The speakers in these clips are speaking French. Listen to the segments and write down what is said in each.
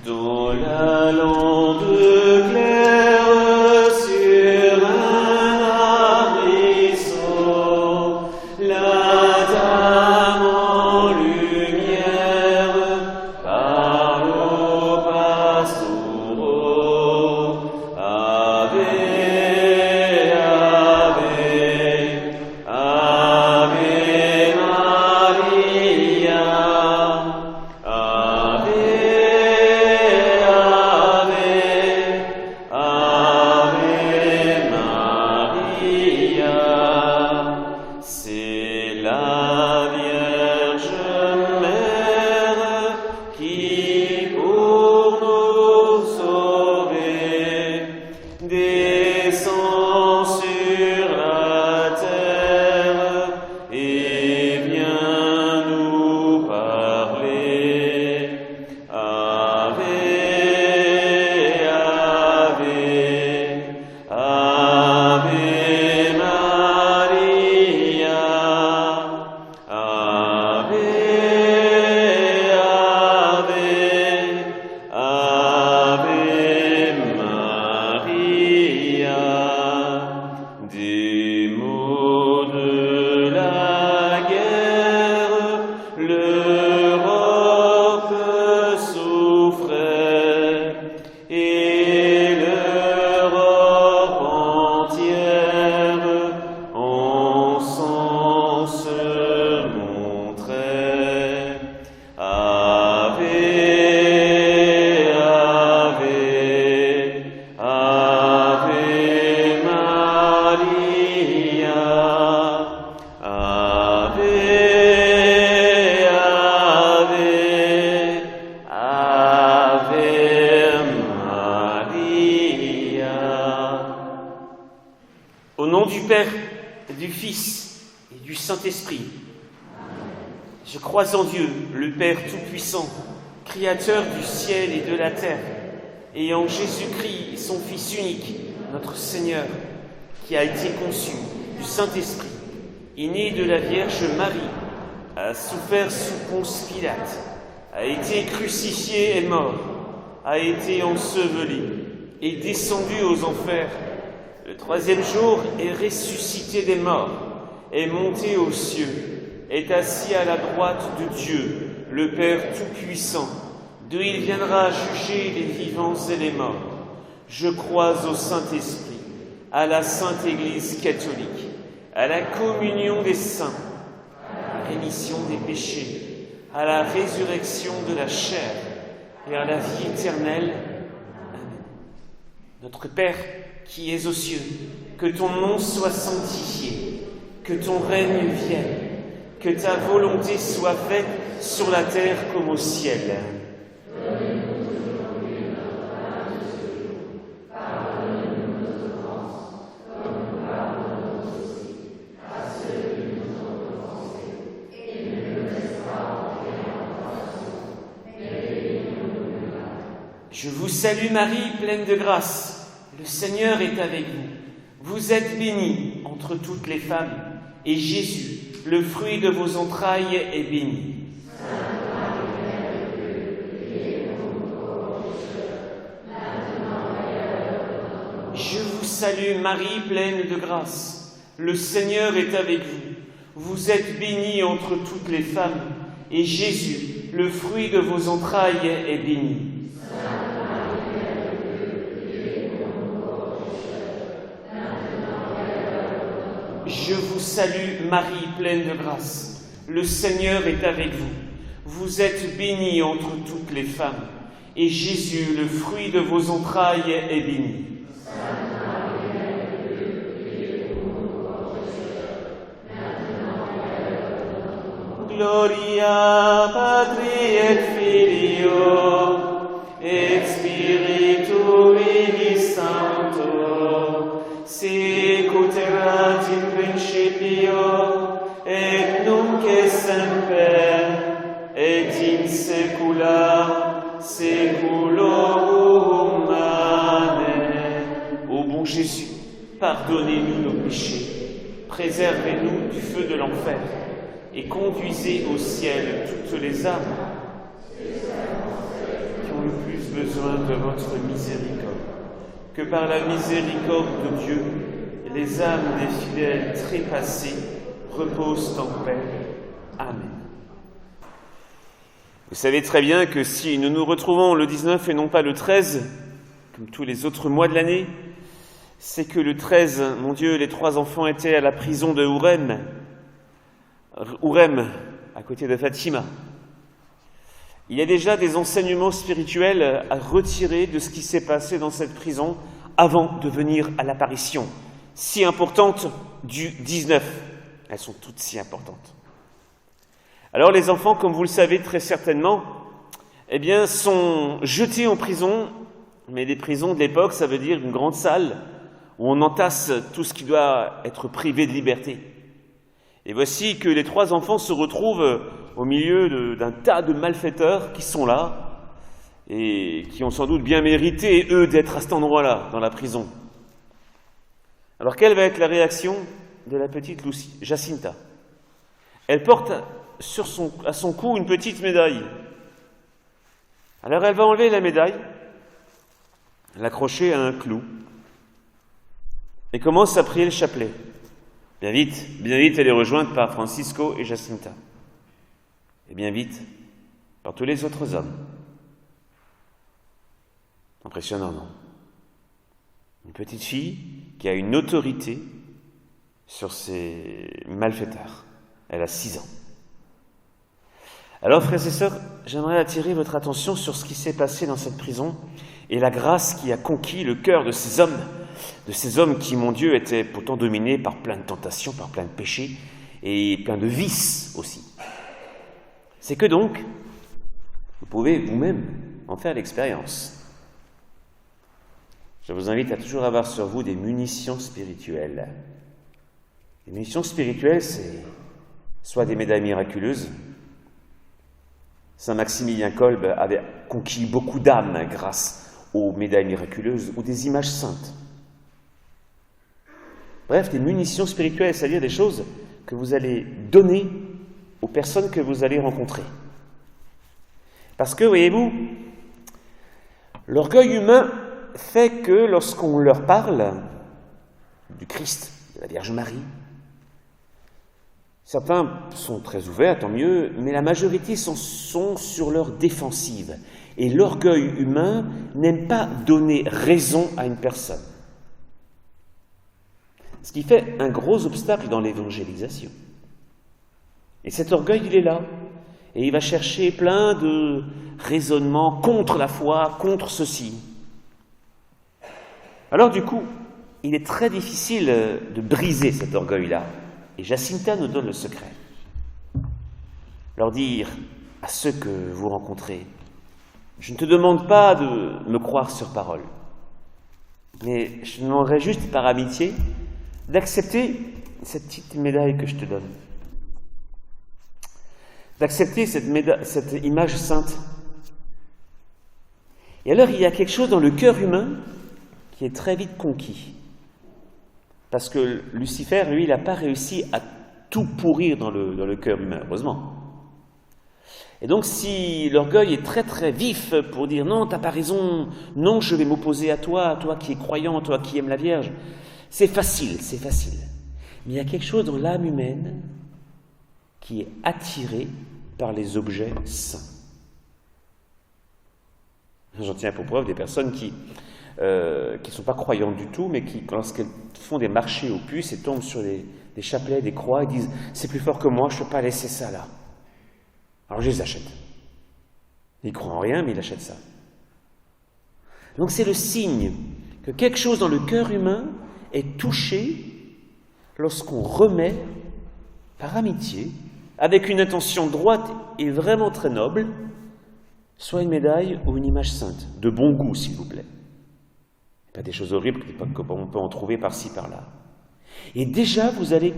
Dans la lampe claire sur un arbrisseau, la dame en lumière parle aux pastoraux. Ave, Ave, Ave Maria, Ave, Ave Maria. C'est la Vierge Mère qui, pour nous sauver, descend sur la terre et vient nous parler. Ave, Ave, Ave Maria, Ave, Ave, Ave Maria. Des maux de la guerre, l'Europe souffrait, et l'Europe entière en sang se montrait. Ave, Ave, Ave Maria, Ave, Ave, Ave Maria. Au nom du Père, du Fils et du Saint-Esprit, je crois en Dieu, le Père Tout-Puissant, Créateur du ciel et de la terre, et en Jésus-Christ, son Fils unique, notre Seigneur, qui a été conçu du Saint-Esprit, est né de la Vierge Marie, a souffert sous Ponce Pilate, a été crucifié et mort, a été enseveli, est descendu aux enfers. Le troisième jour est ressuscité des morts, est monté aux cieux, est assis à la droite de Dieu, le Père Tout-Puissant, d'où il viendra juger les vivants et les morts. Je crois au Saint-Esprit, à la Sainte Église catholique, à la communion des saints, à la rémission des péchés, à la résurrection de la chair et à la vie éternelle. Amen. Notre Père, qui es aux cieux, que ton nom soit sanctifié, que ton règne vienne, que ta volonté soit faite sur la terre comme au ciel. Je vous salue Marie, pleine de grâce. Le Seigneur est avec vous. Vous êtes bénie entre toutes les femmes, et Jésus, le fruit de vos entrailles, est béni. Je vous salue Marie, pleine de grâce. Le Seigneur est avec vous. Vous êtes bénie entre toutes les femmes, et Jésus, le fruit de vos entrailles, est béni. Je vous salue Marie, pleine de grâce. Le Seigneur est avec vous. Vous êtes bénie entre toutes les femmes, et Jésus, le fruit de vos entrailles, est béni. Gloria Patri et Filio et Spiritui Sancto, sicut erat in principio et nunc et semper et in saecula saeculorum. Amen. Ô bon Jésus, pardonnez-nous nos péchés, préservez-nous du feu de l'enfer et conduisez au ciel toutes les âmes qui ont le plus besoin de votre miséricorde. Que par la miséricorde de Dieu, les âmes des fidèles trépassés reposent en paix. Amen. Vous savez très bien que si nous nous retrouvons le 19 et non pas le 13, comme tous les autres mois de l'année, c'est que le 13, mon Dieu, les 3 enfants étaient à la prison de Ourem, à côté de Fatima. Il y a déjà des enseignements spirituels à retirer de ce qui s'est passé dans cette prison avant de venir à l'apparition si importante du 19. Elles sont toutes si importantes. Alors les enfants, comme vous le savez très certainement, sont jetés en prison, mais les prisons de l'époque, ça veut dire une grande salle où on entasse tout ce qui doit être privé de liberté. Et voici que les 3 enfants se retrouvent au milieu d'un tas de malfaiteurs qui sont là et qui ont sans doute bien mérité, eux, d'être à cet endroit-là, dans la prison. Alors quelle va être la réaction de la petite Jacinta? Elle porte à son cou une petite médaille. Alors elle va enlever la médaille, l'accrocher à un clou et commence à prier le chapelet. Bien vite, elle est rejointe par Francisco et Jacinta. Et bien vite, par tous les autres hommes. Impressionnant, non? Une petite fille qui a une autorité sur ces malfaiteurs. Elle a 6 ans. Alors, frères et sœurs, j'aimerais attirer votre attention sur ce qui s'est passé dans cette prison et la grâce qui a conquis le cœur de ces hommes qui, mon Dieu, étaient pourtant dominés par plein de tentations, par plein de péchés et plein de vices aussi. C'est que donc, vous pouvez vous-même en faire l'expérience. Je vous invite à toujours avoir sur vous des munitions spirituelles. Les munitions spirituelles, c'est soit des médailles miraculeuses. Saint Maximilien Kolbe avait conquis beaucoup d'âmes grâce aux médailles miraculeuses ou des images saintes. Bref, des munitions spirituelles, c'est-à-dire des choses que vous allez donner aux personnes que vous allez rencontrer. Parce que, voyez-vous, l'orgueil humain fait que lorsqu'on leur parle du Christ, de la Vierge Marie, certains sont très ouverts, tant mieux, mais la majorité sont sur leur défensive. Et l'orgueil humain n'aime pas donner raison à une personne. Ce qui fait un gros obstacle dans l'évangélisation. Et cet orgueil, il est là. Et il va chercher plein de raisonnements contre la foi, contre ceci. Alors du coup, il est très difficile de briser cet orgueil-là. Et Jacinta nous donne le secret. Leur dire à ceux que vous rencontrez, je ne te demande pas de me croire sur parole, mais je te demanderai juste par amitié d'accepter cette petite médaille que je te donne. D'accepter cette image sainte. Et alors il y a quelque chose dans le cœur humain qui est très vite conquis. Parce que Lucifer, lui, il n'a pas réussi à tout pourrir dans le cœur humain, heureusement. Et donc, si l'orgueil est très très vif pour dire « Non, t'as pas raison, non, je vais m'opposer à toi qui es croyant, toi qui aimes la Vierge », c'est facile. Mais il y a quelque chose dans l'âme humaine qui est attiré par les objets saints. J'en tiens pour preuve des personnes qui ne sont pas croyantes du tout, mais qui, lorsqu'elles font des marchés aux puces et tombent sur des chapelets, des croix, ils disent « C'est plus fort que moi, je ne peux pas laisser ça là. » Alors je les achète. Ils ne croient en rien, mais ils achètent ça. Donc c'est le signe que quelque chose dans le cœur humain est touché lorsqu'on remet, par amitié, avec une intention droite et vraiment très noble, soit une médaille ou une image sainte, de bon goût s'il vous plaît. Pas des choses horribles qu'on peut en trouver par-ci, par-là. Et déjà, vous allez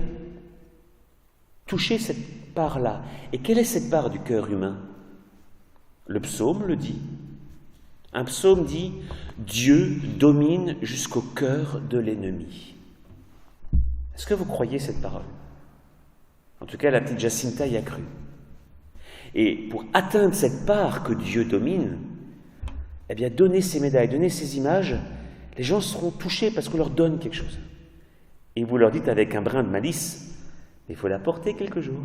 toucher cette part-là. Et quelle est cette part du cœur humain? Le psaume le dit. Un psaume dit « Dieu domine jusqu'au cœur de l'ennemi ». Est-ce que vous croyez cette parole? En tout cas, la petite Jacinta y a cru. Et pour atteindre cette part que Dieu domine, eh bien, donnez ces médailles, donnez ces images, les gens seront touchés parce qu'on leur donne quelque chose. Et vous leur dites avec un brin de malice, il faut la porter quelques jours.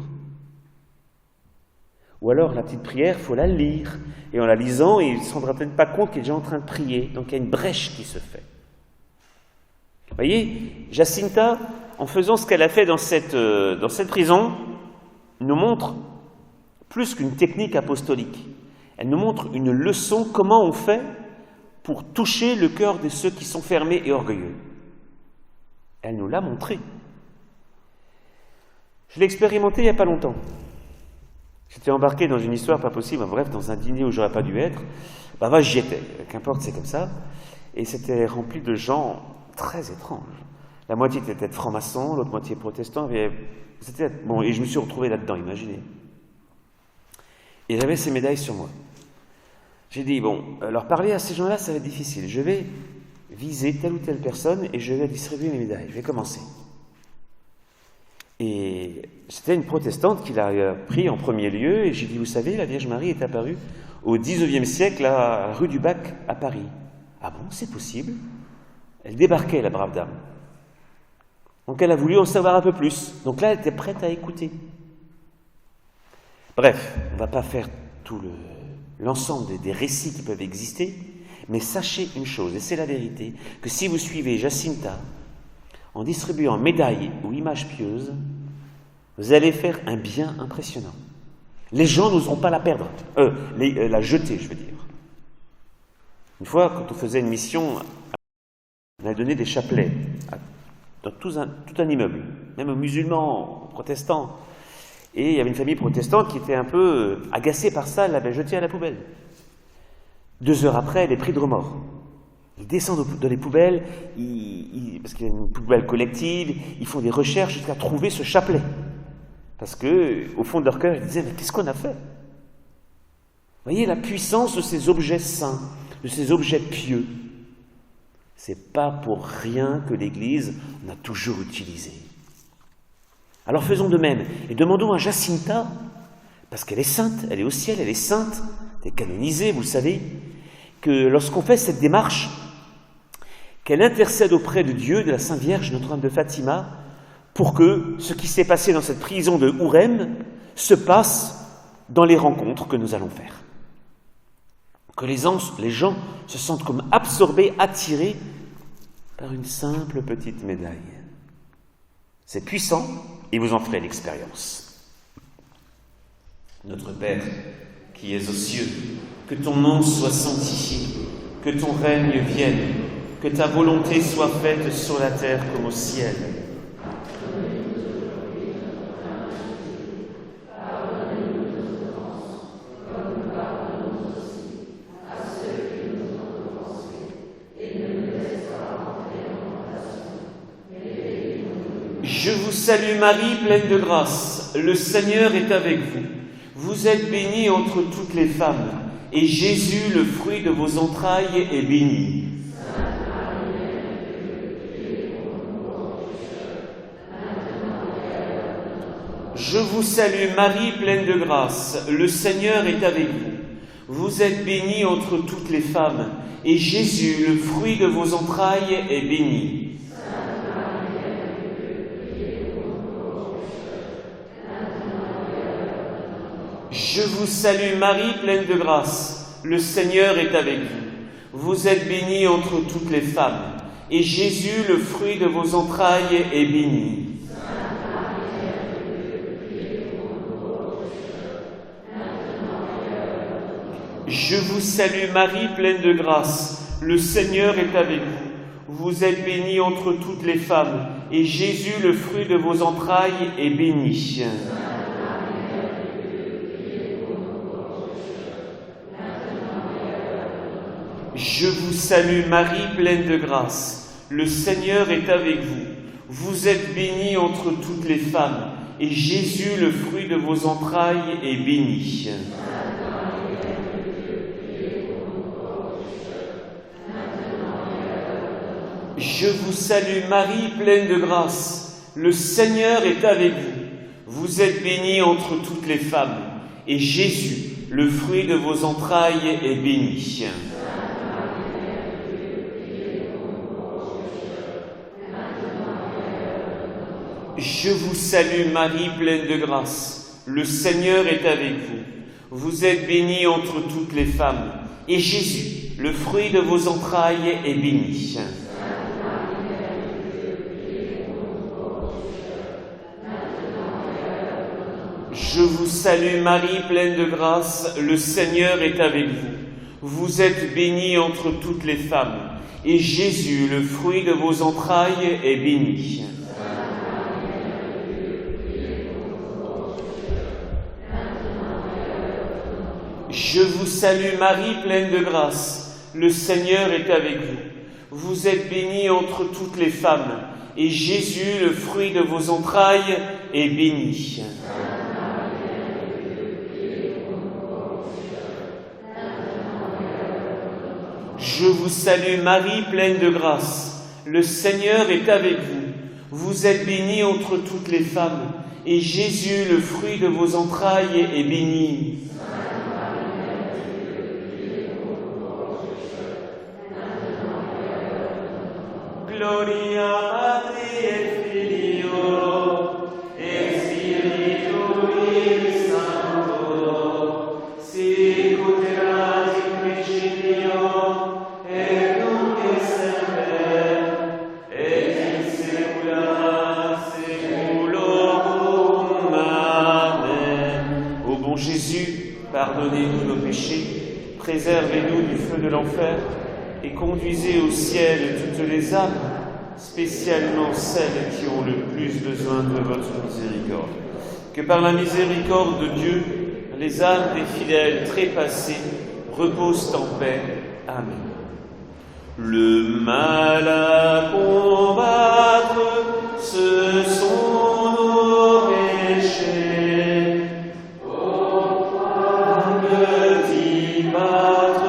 Ou alors, la petite prière, il faut la lire. Et en la lisant, il ne se rendra peut-être pas compte qu'il est déjà en train de prier. Donc, il y a une brèche qui se fait. Vous voyez, Jacinta, en faisant ce qu'elle a fait dans cette prison, nous montre plus qu'une technique apostolique. Elle nous montre une leçon, comment on fait pour toucher le cœur de ceux qui sont fermés et orgueilleux. Elle nous l'a montré. Je l'ai expérimenté il n'y a pas longtemps. J'étais embarqué dans une histoire pas possible, bref, dans un dîner où j'aurais pas dû être. J'y étais, qu'importe, c'est comme ça. Et c'était rempli de gens très étranges. La moitié était franc-maçon, l'autre moitié protestant. Et je me suis retrouvé là-dedans, imaginez. Et j'avais ces médailles sur moi. J'ai dit, leur parler à ces gens-là, ça va être difficile. Je vais viser telle ou telle personne et je vais distribuer mes médailles. Je vais commencer. Et c'était une protestante qui l'a pris en premier lieu, et j'ai dit, vous savez, la Vierge Marie est apparue au XIXe siècle à rue du Bac à Paris. Ah bon, c'est possible? Elle débarquait, la brave dame. Donc elle a voulu en savoir un peu plus. Donc là, elle était prête à écouter. Bref, on ne va pas faire tout l'ensemble des récits qui peuvent exister, mais sachez une chose, et c'est la vérité, que si vous suivez Jacinta, en distribuant médailles ou images pieuses, vous allez faire un bien impressionnant. Les gens n'oseront pas la perdre, la jeter, je veux dire. Une fois, quand on faisait une mission, on a donné des chapelets dans tout un immeuble, même aux musulmans, aux protestants. Et il y avait une famille protestante qui était un peu agacée par ça, elle l'avait jeté à la poubelle. 2 heures après, elle est prise de remords. Ils descendent dans les poubelles, parce qu'il y a une poubelle collective, ils font des recherches jusqu'à trouver ce chapelet. Parce qu'au fond de leur cœur, ils disaient, mais qu'est-ce qu'on a fait? Vous voyez la puissance de ces objets saints, de ces objets pieux. C'est pas pour rien que l'Église en a toujours utilisé. Alors faisons de même, et demandons à Jacinta, parce qu'elle est sainte, elle est au ciel, elle est sainte, elle est canonisée, vous le savez, que lorsqu'on fait cette démarche, qu'elle intercède auprès de Dieu, de la Sainte Vierge, Notre-Dame de Fatima, pour que ce qui s'est passé dans cette prison de Ourem se passe dans les rencontres que nous allons faire. Que les gens se sentent comme absorbés, attirés par une simple petite médaille. C'est puissant, et vous en ferez l'expérience. Notre Père, qui es aux cieux, que ton nom soit sanctifié, que ton règne vienne, que ta volonté soit faite sur la terre comme au ciel. Je vous salue Marie, pleine de grâce, le Seigneur est avec vous. Vous êtes bénie entre toutes les femmes, et Jésus, le fruit de vos entrailles, est béni. Je vous salue Marie, pleine de grâce, le Seigneur est avec vous. Vous êtes bénie entre toutes les femmes, et Jésus, le fruit de vos entrailles, est béni. Je vous salue Marie, pleine de grâce, le Seigneur est avec vous. Vous êtes bénie entre toutes les femmes, et Jésus, le fruit de vos entrailles, est béni. Je vous salue Marie, pleine de grâce, le Seigneur est avec vous. Vous êtes bénie entre toutes les femmes, et Jésus, le fruit de vos entrailles, est béni. Je vous salue Marie, pleine de grâce, le Seigneur est avec vous. Vous êtes bénie entre toutes les femmes, et Jésus, le fruit de vos entrailles, est béni. Je vous salue Marie, pleine de grâce, le Seigneur est avec vous. Vous êtes bénie entre toutes les femmes, et Jésus, le fruit de vos entrailles, est béni. Je vous salue Marie, pleine de grâce. Le Seigneur est avec vous. Vous êtes bénie entre toutes les femmes. Et Jésus, le fruit de vos entrailles, est béni. Je vous salue Marie, pleine de grâce. Le Seigneur est avec vous. Vous êtes bénie entre toutes les femmes. Et Jésus, le fruit de vos entrailles, est béni. Je vous salue Marie, pleine de grâce. Le Seigneur est avec vous. Vous êtes bénie entre toutes les femmes. Et Jésus, le fruit de vos entrailles, est béni. Je vous salue Marie, pleine de grâce. Le Seigneur est avec vous. Vous êtes bénie entre toutes les femmes. Et Jésus, le fruit de vos entrailles, est béni. Gloria Patri et Filio et Spiritui Sancto, sicut erat in principio et nunc et semper et in saecula saeculorum. Amen. Ô bon Jésus, pardonnez-nous nos péchés, préservez-nous du feu de l'enfer et conduisez au ciel toutes les âmes, spécialement celles qui ont le plus besoin de votre miséricorde. Que par la miséricorde de Dieu, les âmes des fidèles trépassés reposent en paix. Amen. Le mal à combattre, ce sont nos péchés. Pourquoi ne t'y battre?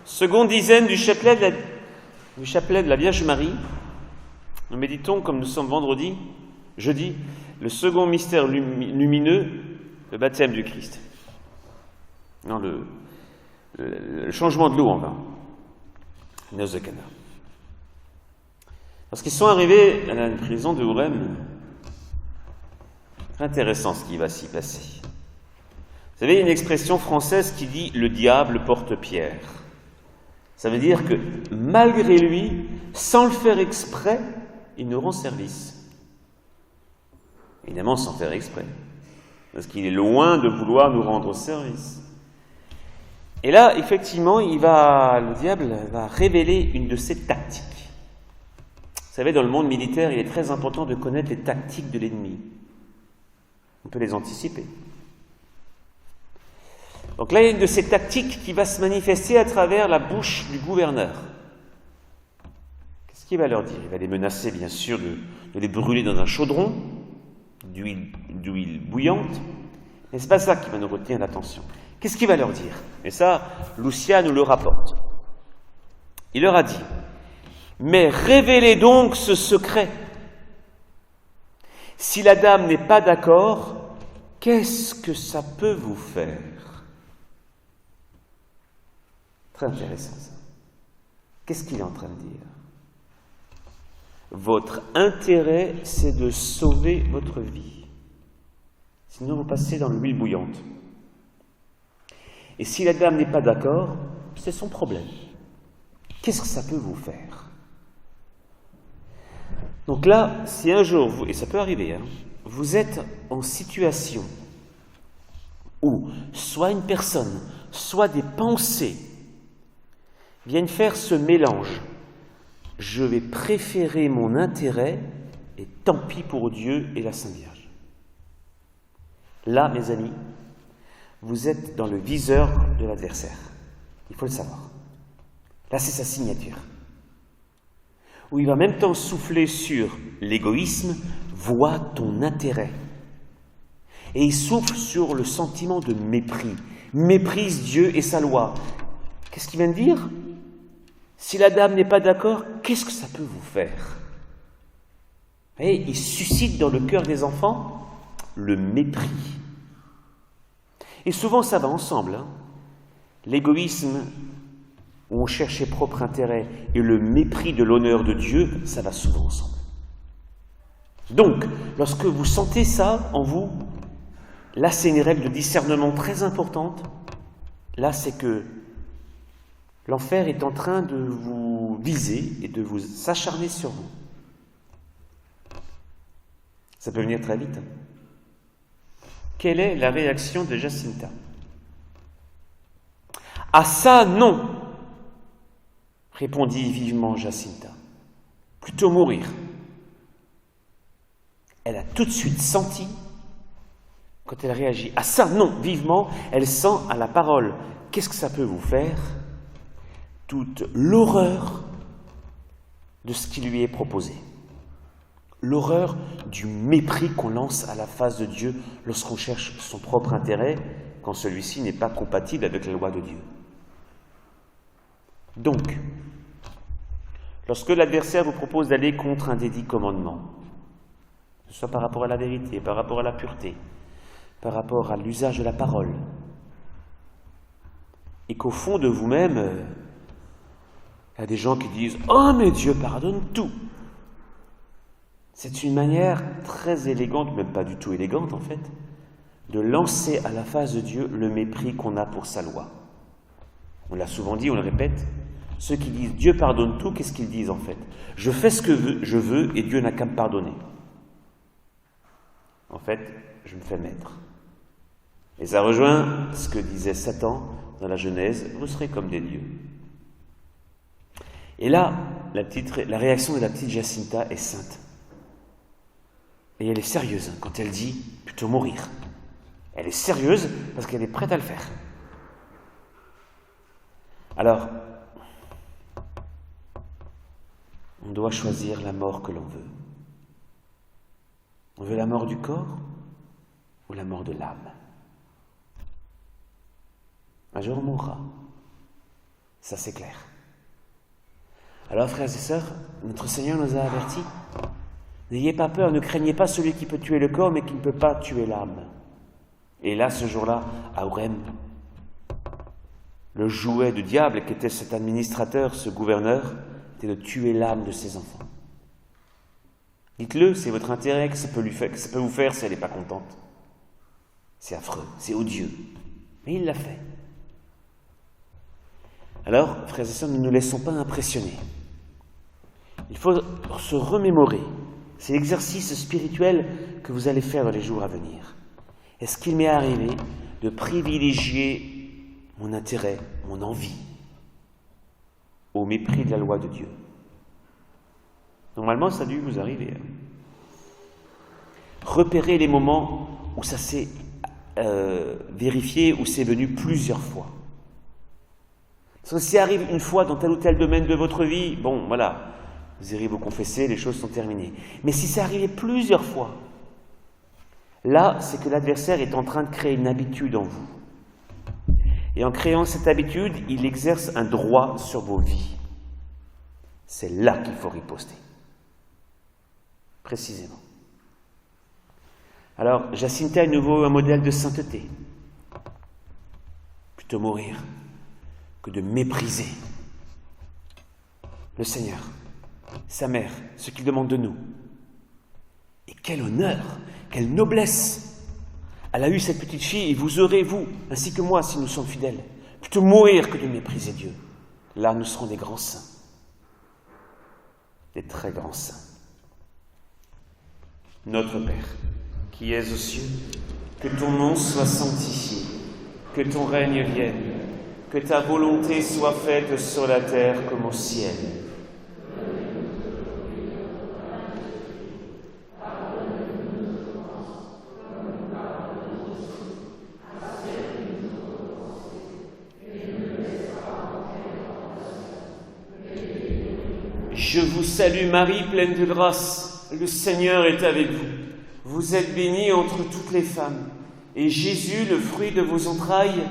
Seconde dizaine du chapelet de la Vierge Marie. Nous méditons, comme nous sommes jeudi, le second mystère lumineux, le baptême du Christ. Non, le changement de l'eau en vin, noces de Cana. Lorsqu'ils sont arrivés à la prison de Hourem, c'est intéressant ce qui va s'y passer. Vous savez, il y a une expression française qui dit « le diable porte pierre ». Ça veut dire que, malgré lui, sans le faire exprès, il nous rend service. Évidemment, sans faire exprès. Parce qu'il est loin de vouloir nous rendre service. Et là, effectivement, le diable va révéler une de ses tactiques. Vous savez, dans le monde militaire, il est très important de connaître les tactiques de l'ennemi. On peut les anticiper. Donc là, il y a une de ces tactiques qui va se manifester à travers la bouche du gouverneur. Qu'est-ce qu'il va leur dire? Il va les menacer, bien sûr, de les brûler dans un chaudron, d'huile bouillante. Mais ce n'est pas ça qui va nous retenir l'attention. Qu'est-ce qu'il va leur dire? Et ça, Lucia nous le rapporte. Il leur a dit, « Mais révélez donc ce secret. Si la dame n'est pas d'accord, qu'est-ce que ça peut vous faire ?» Très intéressant ça. Qu'est-ce qu'il est en train de dire? Votre intérêt, c'est de sauver votre vie. Sinon, vous passez dans l'huile bouillante. Et si la dame n'est pas d'accord, c'est son problème. Qu'est-ce que ça peut vous faire? Donc là, si un jour, et ça peut arriver, vous êtes en situation où soit une personne, soit des pensées viennent faire ce mélange. Je vais préférer mon intérêt et tant pis pour Dieu et la Sainte Vierge. Là, mes amis, vous êtes dans le viseur de l'adversaire. Il faut le savoir. Là, c'est sa signature. Où il va en même temps souffler sur l'égoïsme, vois ton intérêt. Et il souffle sur le sentiment de mépris. Méprise Dieu et sa loi. Qu'est-ce qu'il vient de dire? Si la dame n'est pas d'accord, qu'est-ce que ça peut vous faire? Vous voyez, il suscite dans le cœur des enfants le mépris. Et souvent, ça va ensemble. L'égoïsme, où on cherche ses propres intérêts, et le mépris de l'honneur de Dieu, ça va souvent ensemble. Donc, lorsque vous sentez ça en vous, là, c'est une règle de discernement très importante. Là, c'est que l'enfer est en train de vous viser et de vous s'acharner sur vous. Ça peut venir très vite. Quelle est la réaction de Jacinta? « Ah ça, non !» répondit vivement Jacinta. « Plutôt mourir. » Elle a tout de suite senti, quand elle réagit, « Ah ça, non !» vivement, elle sent à la parole. Qu'est-ce que ça peut vous faire? Toute l'horreur de ce qui lui est proposé. L'horreur du mépris qu'on lance à la face de Dieu lorsqu'on cherche son propre intérêt, quand celui-ci n'est pas compatible avec la loi de Dieu. Donc, lorsque l'adversaire vous propose d'aller contre un des 10 commandements, que ce soit par rapport à la vérité, par rapport à la pureté, par rapport à l'usage de la parole, et qu'au fond de vous-même, il y a des gens qui disent « Oh, mais Dieu pardonne tout !» C'est une manière très élégante, même pas du tout élégante en fait, de lancer à la face de Dieu le mépris qu'on a pour sa loi. On l'a souvent dit, on le répète, ceux qui disent « Dieu pardonne tout », qu'est-ce qu'ils disent en fait? Je fais ce que je veux et Dieu n'a qu'à me pardonner. En fait, je me fais maître. Et ça rejoint ce que disait Satan dans la Genèse, vous serez comme des dieux. Et là, la réaction de la petite Jacinta est sainte. Et elle est sérieuse quand elle dit plutôt mourir. Elle est sérieuse parce qu'elle est prête à le faire. Alors, on doit choisir la mort que l'on veut. On veut la mort du corps ou la mort de l'âme? Un jour on mourra. Ça c'est clair. Alors frères et sœurs, notre Seigneur nous a avertis. N'ayez pas peur, ne craignez pas celui qui peut tuer le corps, mais qui ne peut pas tuer l'âme. Et là, ce jour-là, à Horeb, le jouet du diable, qui était cet administrateur, ce gouverneur, était de tuer l'âme de ses enfants. Dites-le, c'est votre intérêt que ça peut vous faire si elle n'est pas contente. C'est affreux, c'est odieux. Mais il l'a fait. Alors, frères et sœurs, ne nous laissons pas impressionner. Il faut se remémorer. C'est l'exercice spirituel que vous allez faire dans les jours à venir. Est-ce qu'il m'est arrivé de privilégier mon intérêt, mon envie, au mépris de la loi de Dieu? Normalement, ça a dû vous arriver. Repérez les moments où ça s'est vérifié, où c'est venu plusieurs fois. Parce que si ça arrive une fois dans tel ou tel domaine de votre vie, bon, voilà, vous irez vous confesser, les choses sont terminées. Mais si c'est arrivé plusieurs fois, là, c'est que l'adversaire est en train de créer une habitude en vous. Et en créant cette habitude, il exerce un droit sur vos vies. C'est là qu'il faut riposter. Précisément. Alors, Jacinta est de nouveau un modèle de sainteté. Plutôt mourir que de mépriser le Seigneur, sa mère, ce qu'il demande de nous. Et quel honneur, quelle noblesse! Elle a eu cette petite fille, et vous aurez, vous, ainsi que moi, si nous sommes fidèles, plutôt mourir que de mépriser Dieu. Là, nous serons des grands saints, des très grands saints. Notre Père, qui es aux cieux, que ton nom soit sanctifié, que ton règne vienne, que ta volonté soit faite sur la terre comme au ciel. Je vous salue Marie, pleine de grâce, le Seigneur est avec vous. Vous êtes bénie entre toutes les femmes, et Jésus, le fruit de vos entrailles,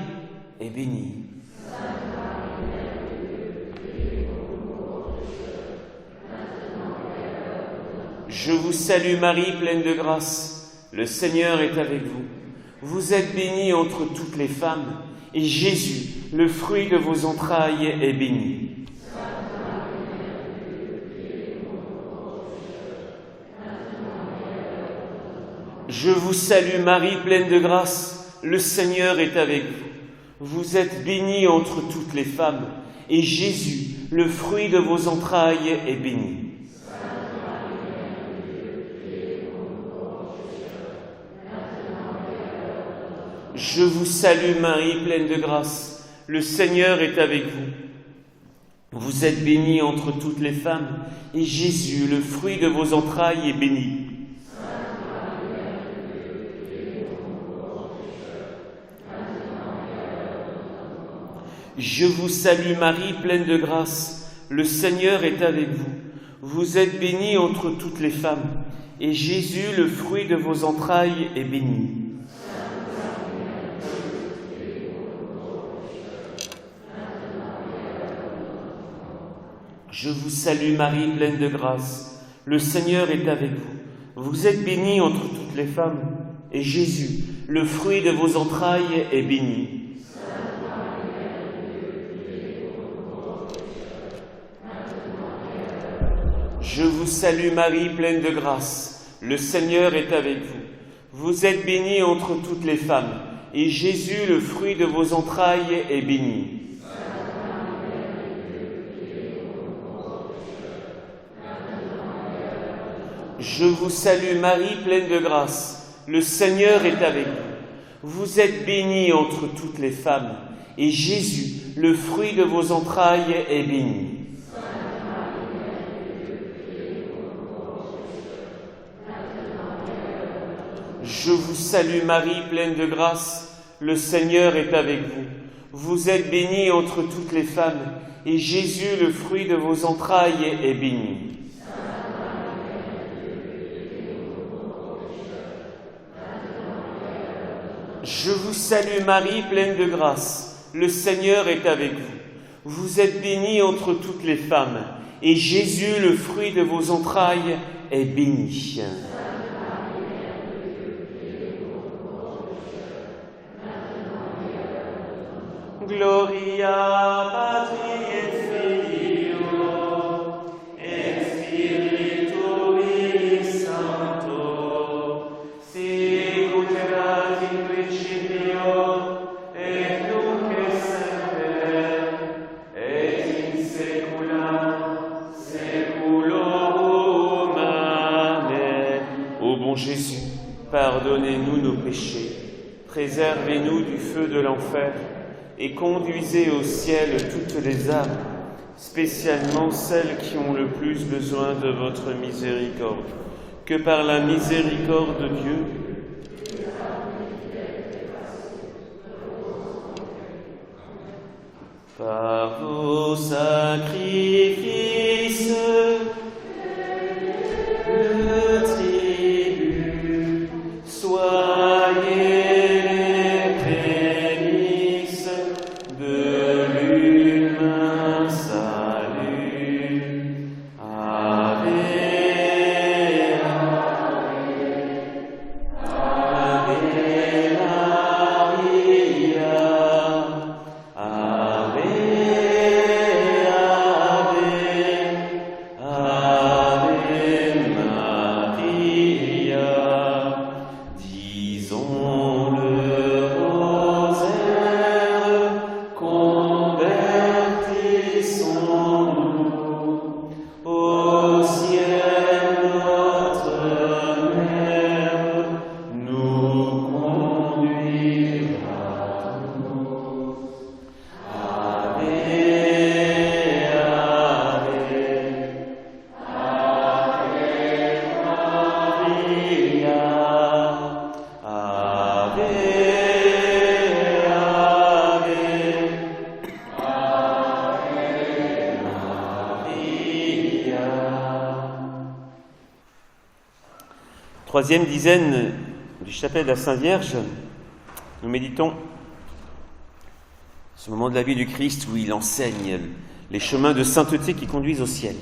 est béni. Je vous salue Marie, pleine de grâce, le Seigneur est avec vous. Vous êtes bénie entre toutes les femmes, et Jésus, le fruit de vos entrailles, est béni. Je vous salue Marie, pleine de grâce, le Seigneur est avec vous. Vous êtes bénie entre toutes les femmes, et Jésus, le fruit de vos entrailles, est béni. Je vous salue Marie, pleine de grâce, le Seigneur est avec vous. Vous êtes bénie entre toutes les femmes, et Jésus, le fruit de vos entrailles, est béni. Je vous salue Marie, pleine de grâce, le Seigneur est avec vous. Vous êtes bénie entre toutes les femmes, et Jésus, le fruit de vos entrailles, est béni. Je vous salue Marie, pleine de grâce, le Seigneur est avec vous. Vous êtes bénie entre toutes les femmes, et Jésus, le fruit de vos entrailles, est béni. Je vous salue Marie, pleine de grâce, le Seigneur est avec vous. Vous êtes bénie entre toutes les femmes, et Jésus, le fruit de vos entrailles, est béni. Je vous salue Marie, pleine de grâce, le Seigneur est avec vous. Vous êtes bénie entre toutes les femmes, et Jésus, le fruit de vos entrailles, est béni. Je vous salue Marie, pleine de grâce, le Seigneur est avec vous. Vous êtes bénie entre toutes les femmes, et Jésus, le fruit de vos entrailles, est béni. Je vous salue Marie, pleine de grâce, le Seigneur est avec vous. Vous êtes bénie entre toutes les femmes, et Jésus, le fruit de vos entrailles, est béni. Gloria Patri et Filio et Spiritui Sancto, sicut erat in principio et nunc et semper et in saecula saeculorum. Amen. Ô bon Jésus, pardonnez-nous nos péchés, préservez-nous du feu de l'enfer, et conduisez au ciel toutes les âmes, spécialement celles qui ont le plus besoin de votre miséricorde. Que par la miséricorde de Dieu, par vos sacrifices de tribut, soyez troisième dizaine du chapelet de la Sainte Vierge, nous méditons ce moment de la vie du Christ où il enseigne les chemins de sainteté qui conduisent au ciel.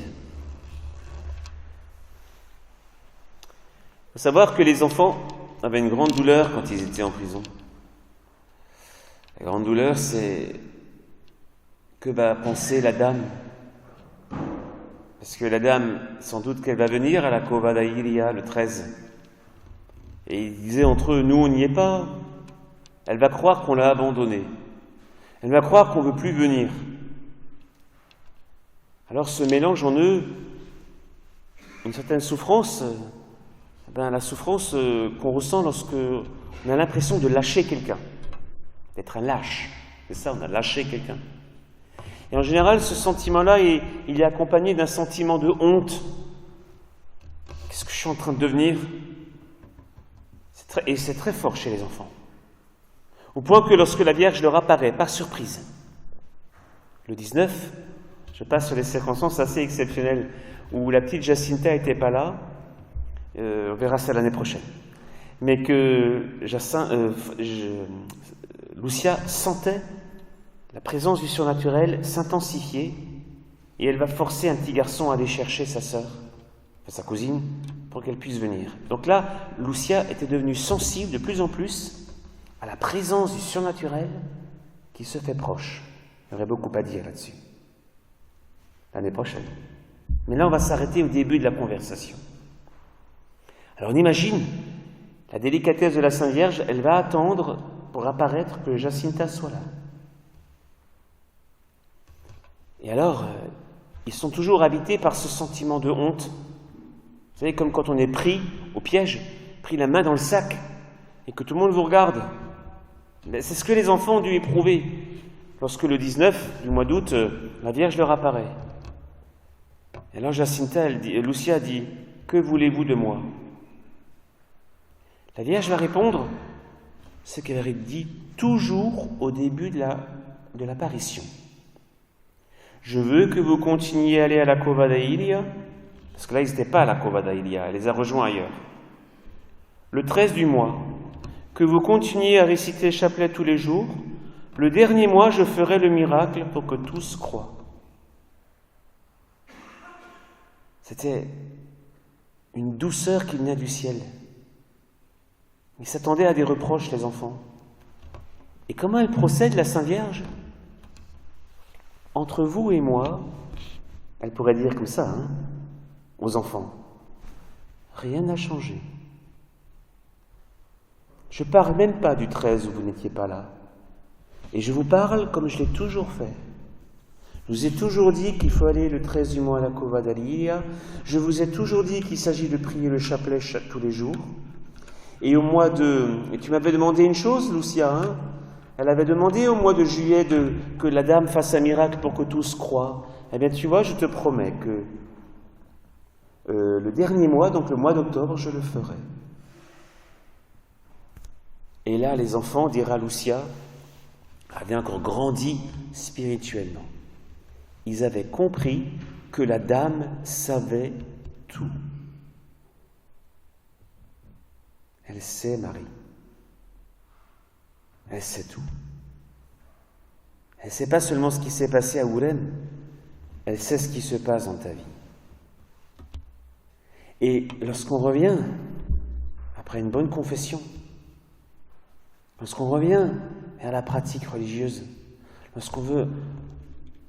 Il faut savoir que les enfants avaient une grande douleur quand ils étaient en prison. La grande douleur, c'est que va penser la dame. Parce que la dame, sans doute qu'elle va venir à la Cova d'Ailia le 13. Et ils disaient entre eux, nous on n'y est pas. Elle va croire qu'on l'a abandonnée. Elle va croire qu'on ne veut plus venir. Alors se mélange en eux une certaine souffrance, la souffrance qu'on ressent lorsque on a l'impression de lâcher quelqu'un, d'être un lâche. C'est ça, on a lâché quelqu'un. Et en général, ce sentiment-là, il est accompagné d'un sentiment de honte. Qu'est-ce que je suis en train de devenir ? Et c'est très fort chez les enfants. Au point que lorsque la Vierge leur apparaît, par surprise, le 19, je passe sur les circonstances assez exceptionnelles où la petite Jacinta n'était pas là, on verra ça l'année prochaine, mais que Lucia sentait la présence du surnaturel s'intensifier et elle va forcer un petit garçon à aller chercher sa sœur, sa cousine, pour qu'elle puisse venir. Donc là, Lucia était devenue sensible de plus en plus à la présence du surnaturel qui se fait proche. Il y aurait beaucoup à dire là-dessus. L'année prochaine. Mais là, on va s'arrêter au début de la conversation. Alors on imagine la délicatesse de la Sainte Vierge, elle va attendre pour apparaître que Jacinta soit là. Et alors, ils sont toujours habités par ce sentiment de honte. Vous savez, comme quand on est pris au piège, pris la main dans le sac, et que tout le monde vous regarde. Mais c'est ce que les enfants ont dû éprouver lorsque le 19 du mois d'août, la Vierge leur apparaît. Et alors Lucia dit, « Que voulez-vous de moi ?» La Vierge va répondre ce qu'elle avait dit toujours au début de l'apparition. « Je veux que vous continuiez à aller à la Cova d'Ailia, parce que là, ils n'étaient pas à la Cova d'Ailia, elle les a rejoints ailleurs. Le 13 du mois, que vous continuiez à réciter le chapelet tous les jours. Le dernier mois, je ferai le miracle pour que tous croient. » C'était une douceur qui venait du ciel. Ils s'attendaient à des reproches, les enfants. Et comment elle procède, la Sainte Vierge ? Entre vous et moi, elle pourrait dire comme ça, aux enfants, rien n'a changé. Je ne parle même pas du 13 où vous n'étiez pas là. Et je vous parle comme je l'ai toujours fait. Je vous ai toujours dit qu'il faut aller le 13 du mois à la Cova d'Ailia. Je vous ai toujours dit qu'il s'agit de prier le chapelet tous les jours. Et au mois de... Et tu m'avais demandé une chose, Lucia, Elle avait demandé au mois de juillet que la dame fasse un miracle pour que tous croient. Eh bien, tu vois, je te promets que le dernier mois, donc le mois d'octobre, je le ferai. Et là, les enfants, dira Lucia, avaient encore grandi spirituellement. Ils avaient compris que la dame savait tout. Elle sait, Marie. Elle sait tout. Elle ne sait pas seulement ce qui s'est passé à Oulem, elle sait ce qui se passe dans ta vie. Et lorsqu'on revient, après une bonne confession, lorsqu'on revient vers la pratique religieuse, lorsqu'on veut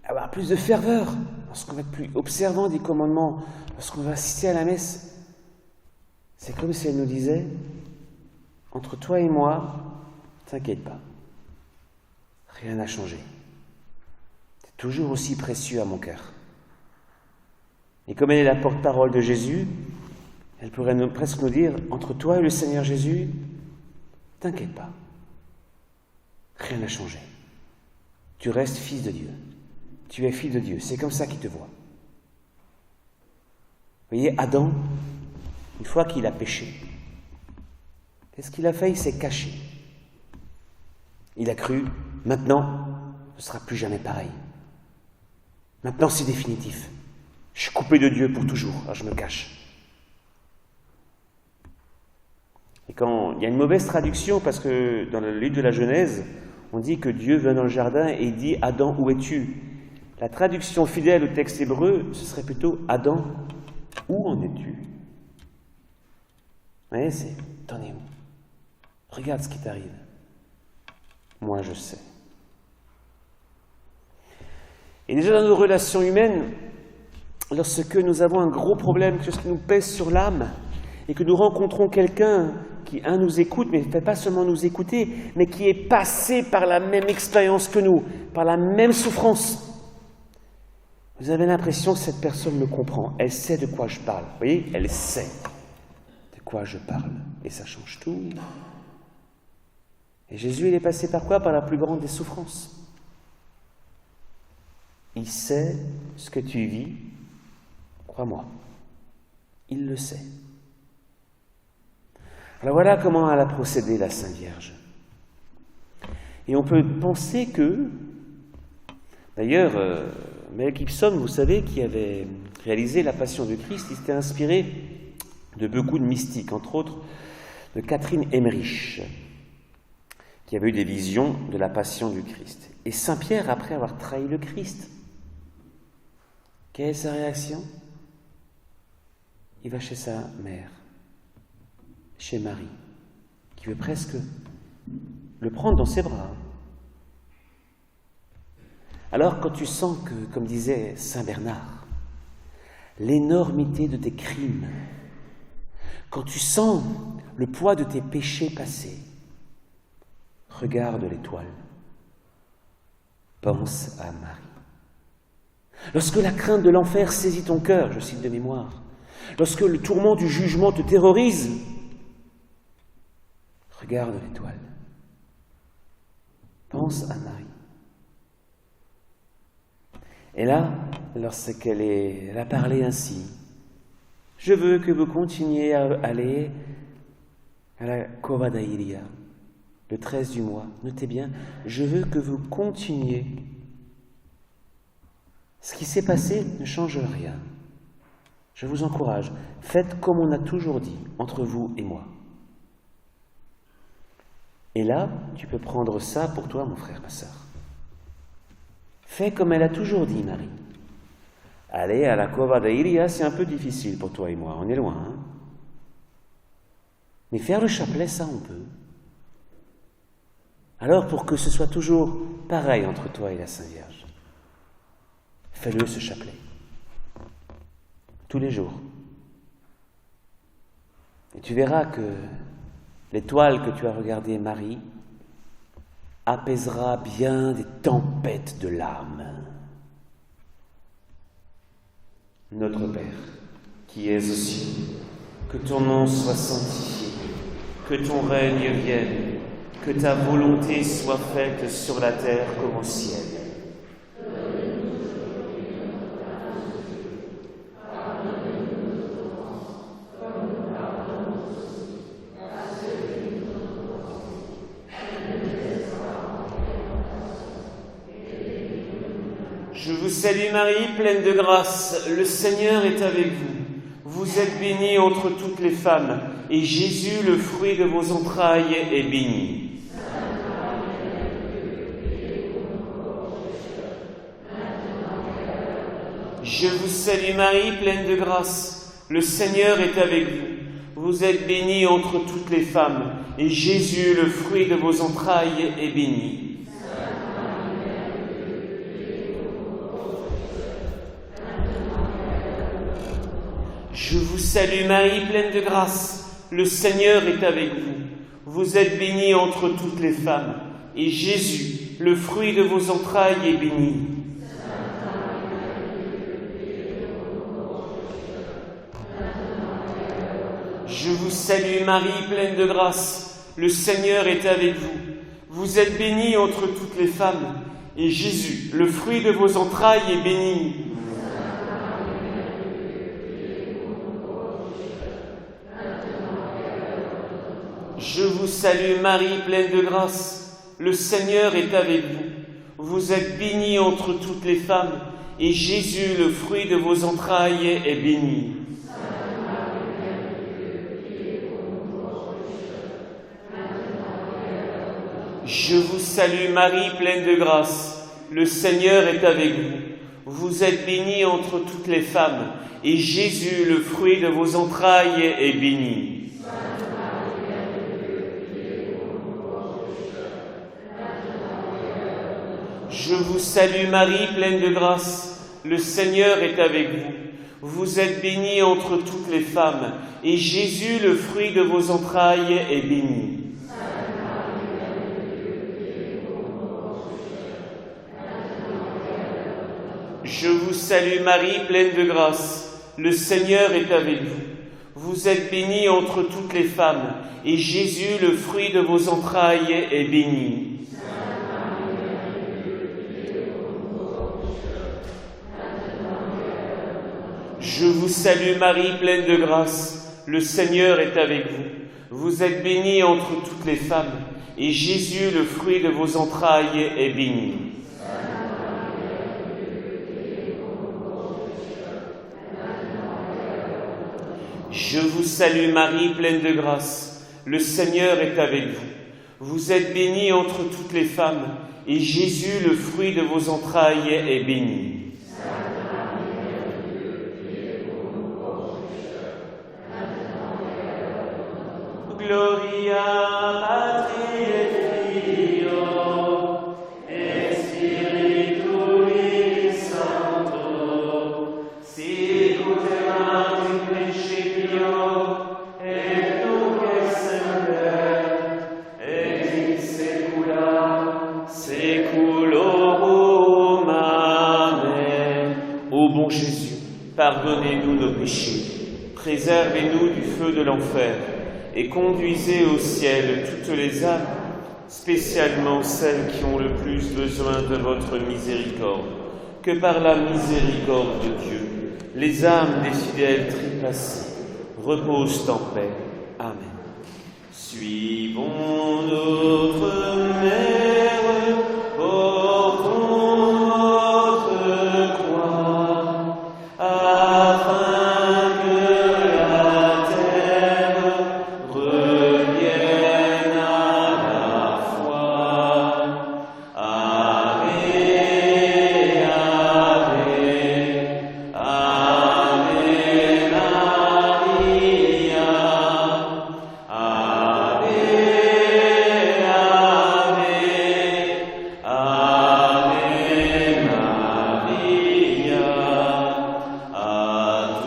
avoir plus de ferveur, lorsqu'on va être plus observant des commandements, lorsqu'on va assister à la messe, c'est comme si elle nous disait, entre toi et moi, t'inquiète pas, rien n'a changé. Tu es toujours aussi précieux à mon cœur. Et comme elle est la porte-parole de Jésus, elle pourrait presque nous dire, entre toi et le Seigneur Jésus, t'inquiète pas, rien n'a changé. Tu restes fils de Dieu. Tu es fille de Dieu. C'est comme ça qu'il te voit. Vous voyez, Adam, une fois qu'il a péché, qu'est-ce qu'il a fait ? Il s'est caché. Il a cru, maintenant, ce ne sera plus jamais pareil. Maintenant, c'est définitif. Je suis coupé de Dieu pour toujours. Alors je me cache. Et quand il y a une mauvaise traduction, parce que dans le livre de la Genèse, on dit que Dieu vient dans le jardin et il dit « Adam, où es-tu » La traduction fidèle au texte hébreu, ce serait plutôt « Adam, où en es-tu » Vous voyez, c'est « T'en es où ?» Regarde ce qui t'arrive. Moi, je sais. Et déjà dans nos relations humaines, lorsque nous avons un gros problème, quelque chose qui nous pèse sur l'âme, et que nous rencontrons quelqu'un qui, nous écoute, mais ne fait pas seulement nous écouter, mais qui est passé par la même expérience que nous, par la même souffrance, vous avez l'impression que cette personne me comprend. Elle sait de quoi je parle. Vous voyez, elle sait de quoi je parle. Et ça change tout. Et Jésus, il est passé par quoi? Par la plus grande des souffrances. Il sait ce que tu vis, crois-moi. Il le sait. Alors voilà comment elle a procédé, la Sainte Vierge. Et on peut penser que, d'ailleurs, Mel Gibson, vous savez, qui avait réalisé la Passion du Christ, il s'était inspiré de beaucoup de mystiques, entre autres de Catherine Emmerich, qui avait eu des visions de la Passion du Christ. Et Saint Pierre, après avoir trahi le Christ, quelle est sa réaction? Il va chez sa mère, chez Marie, qui veut presque le prendre dans ses bras. Alors quand tu sens que, comme disait Saint Bernard, l'énormité de tes crimes, quand tu sens le poids de tes péchés passés, regarde l'étoile, pense à Marie. Lorsque la crainte de l'enfer saisit ton cœur, je cite de mémoire, lorsque le tourment du jugement te terrorise, regarde l'étoile, pense à Marie. Et là, lorsqu'elle a parlé ainsi, je veux que vous continuiez à aller à la Cova da Iria, le 13 du mois. Notez bien, je veux que vous continuiez. Ce qui s'est passé ne change rien. Je vous encourage, faites comme on a toujours dit, entre vous et moi. Et là, tu peux prendre ça pour toi, mon frère, ma sœur. Fais comme elle a toujours dit, Marie. Aller à la Cova da Iria, c'est un peu difficile pour toi et moi, on est loin. Hein? Mais faire le chapelet, ça, on peut. Alors, pour que ce soit toujours pareil entre toi et la Sainte Vierge, fais-le, ce chapelet. Tous les jours. Et tu verras que l'étoile que tu as regardée, Marie, apaisera bien des tempêtes de l'âme. Notre Père, qui es aux cieux, que ton nom soit sanctifié, que ton règne vienne, que ta volonté soit faite sur la terre comme au ciel. Je vous salue Marie, pleine de grâce, le Seigneur est avec vous. Vous êtes bénie entre toutes les femmes, et Jésus, le fruit de vos entrailles, est béni. Je vous salue Marie, pleine de grâce, le Seigneur est avec vous. Vous êtes bénie entre toutes les femmes, et Jésus, le fruit de vos entrailles, est béni. Je vous salue Marie, pleine de grâce, le Seigneur est avec vous. Vous êtes bénie entre toutes les femmes, et Jésus, le fruit de vos entrailles, est béni. Je vous salue Marie, pleine de grâce, le Seigneur est avec vous. Vous êtes bénie entre toutes les femmes, et Jésus, le fruit de vos entrailles, est béni. Je vous salue Marie, pleine de grâce, le Seigneur est avec vous. Vous êtes bénie entre toutes les femmes, et Jésus, le fruit de vos entrailles, est béni. Je vous salue Marie, pleine de grâce. Le Seigneur est avec vous. Vous êtes bénie entre toutes les femmes, et Jésus, le fruit de vos entrailles, est béni. Je vous salue Marie, pleine de grâce. Le Seigneur est avec vous. Vous êtes bénie entre toutes les femmes, et Jésus, le fruit de vos entrailles, est béni. Je vous salue Marie, pleine de grâce. Le Seigneur est avec vous. Vous êtes bénie entre toutes les femmes, et Jésus, le fruit de vos entrailles, est béni. Je vous salue Marie, pleine de grâce. Le Seigneur est avec vous. Vous êtes bénie entre toutes les femmes, et Jésus, le fruit de vos entrailles, est béni. Je vous salue Marie, pleine de grâce. Le Seigneur est avec vous. Vous êtes bénie entre toutes les femmes, et Jésus, le fruit de vos entrailles, est béni. Gloria Patri et Filio et Spiritui Sancto, sicut erat in principio et nunc et semper et in saecula saeculorum. Amen. Ô bon Jésus, pardonnez-nous nos péchés, préservez-nous du feu de l'enfer, et conduisez au ciel toutes les âmes, spécialement celles qui ont le plus besoin de votre miséricorde. Que par la miséricorde de Dieu, les âmes des fidèles trépassés reposent en paix. Amen. Suivons notre Mère, portons notre croix, afin que la terre revienne à la foi. Ave, Ave, Ave Maria. Ave, Ave, Ave Maria. À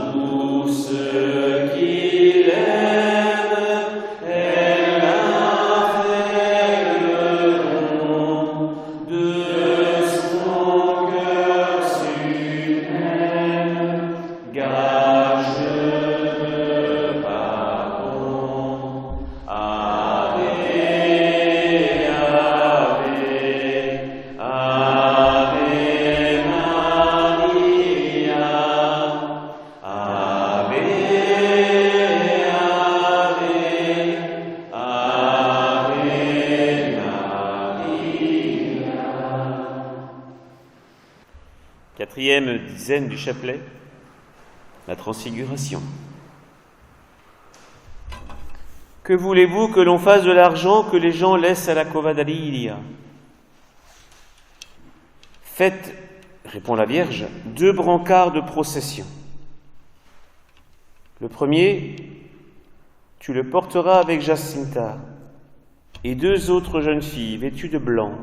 tous ceux qui l'aiment, elle a fait le don de son cœur suprême, gage de pardon. Ave, Ave, Ave Maria. Ave, Ave, Ave Maria. Quatrième dizaine du chapelet, la transfiguration. Que voulez-vous que l'on fasse de l'argent que les gens laissent à la Covadalia? Faites, répond la Vierge, 2 brancards de procession. Le premier, tu le porteras avec Jacinta et 2 autres jeunes filles vêtues de blanc.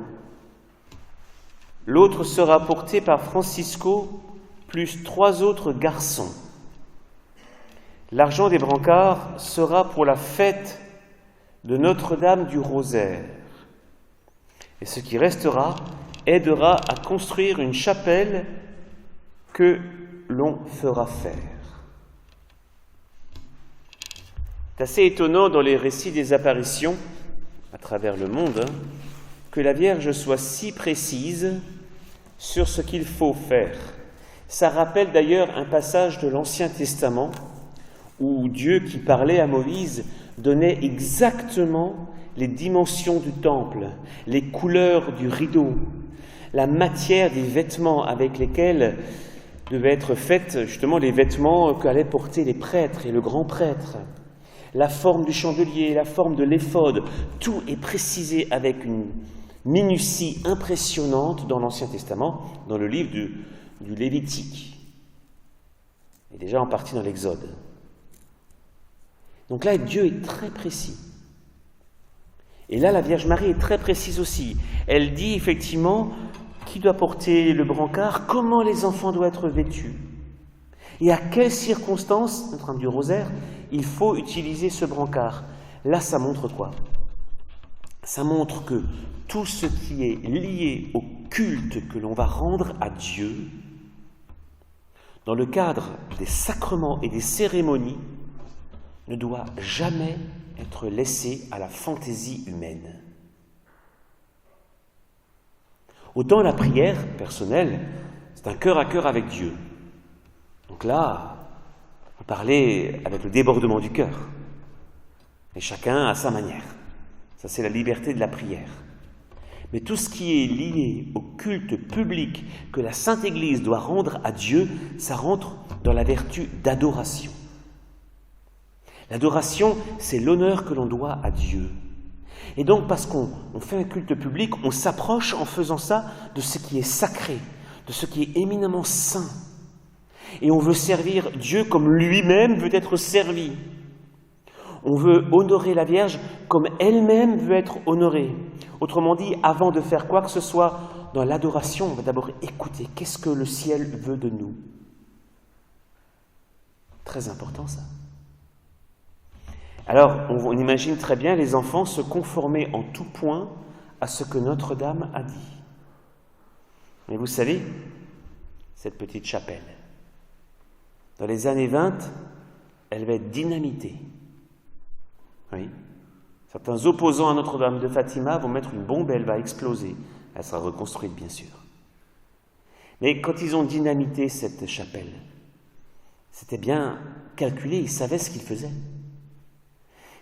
L'autre sera porté par Francisco plus 3 autres garçons. L'argent des brancards sera pour la fête de Notre-Dame du Rosaire. Et ce qui restera aidera à construire une chapelle que l'on fera faire. C'est assez étonnant dans les récits des apparitions à travers le monde que la Vierge soit si précise sur ce qu'il faut faire. Ça rappelle d'ailleurs un passage de l'Ancien Testament où Dieu, qui parlait à Moïse, donnait exactement les dimensions du temple, les couleurs du rideau, la matière des vêtements avec lesquels devaient être faites justement les vêtements qu'allaient porter les prêtres et le grand prêtre, la forme du chandelier, la forme de l'éphod, tout est précisé avec une minutie impressionnante dans l'Ancien Testament, dans le livre du Lévitique, et déjà en partie dans l'Exode. Donc là, Dieu est très précis. Et là, la Vierge Marie est très précise aussi. Elle dit effectivement qui doit porter le brancard, comment les enfants doivent être vêtus, et à quelles circonstances, en train du rosaire, il faut utiliser ce brancard. Là, ça montre quoi? Ça montre que tout ce qui est lié au culte que l'on va rendre à Dieu, dans le cadre des sacrements et des cérémonies, ne doit jamais être laissé à la fantaisie humaine. Autant la prière personnelle, c'est un cœur à cœur avec Dieu. Donc là, on parlait avec le débordement du cœur. Et chacun à sa manière. Ça, c'est la liberté de la prière. Mais tout ce qui est lié au culte public que la Sainte Église doit rendre à Dieu, ça rentre dans la vertu d'adoration. L'adoration, c'est l'honneur que l'on doit à Dieu. Et donc, parce qu'on fait un culte public, on s'approche en faisant ça de ce qui est sacré, de ce qui est éminemment saint. Et on veut servir Dieu comme lui-même veut être servi. On veut honorer la Vierge comme elle-même veut être honorée. Autrement dit, avant de faire quoi que ce soit dans l'adoration, on va d'abord écouter qu'est-ce que le ciel veut de nous. Très important ça. Alors, on imagine très bien les enfants se conformer en tout point à ce que Notre-Dame a dit. Mais vous savez, cette petite chapelle, dans les années 20, elle va être dynamitée. Oui. Certains opposants à Notre-Dame de Fatima vont mettre une bombe et elle va exploser. Elle sera reconstruite, bien sûr. Mais quand ils ont dynamité cette chapelle, c'était bien calculé, ils savaient ce qu'ils faisaient.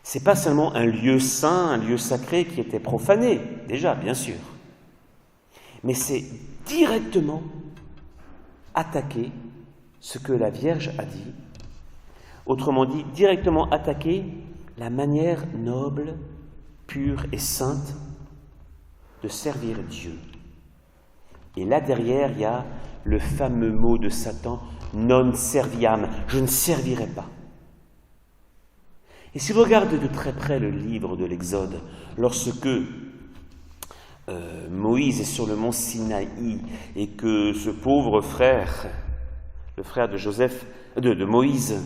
C'est pas seulement un lieu saint, un lieu sacré qui était profané, déjà, bien sûr. Mais c'est directement attaquer ce que la Vierge a dit. Autrement dit, directement attaquer la manière noble, pure et sainte de servir Dieu. Et là derrière, il y a le fameux mot de Satan, non serviam, je ne servirai pas. Et si vous regardez de très près le livre de l'Exode, lorsque Moïse est sur le mont Sinaï et que ce pauvre frère, le frère de de Moïse,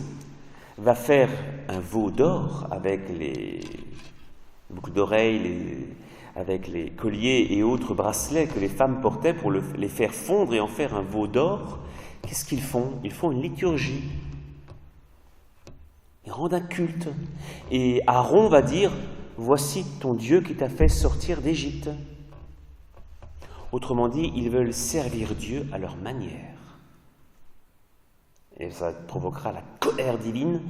va faire un veau d'or avec les boucles d'oreilles, avec les colliers et autres bracelets que les femmes portaient pour les faire fondre et en faire un veau d'or, qu'est-ce qu'ils font? Ils font une liturgie. Ils rendent un culte. Et Aaron va dire, voici ton Dieu qui t'a fait sortir d'Égypte. Autrement dit, ils veulent servir Dieu à leur manière. Et ça provoquera la colère divine,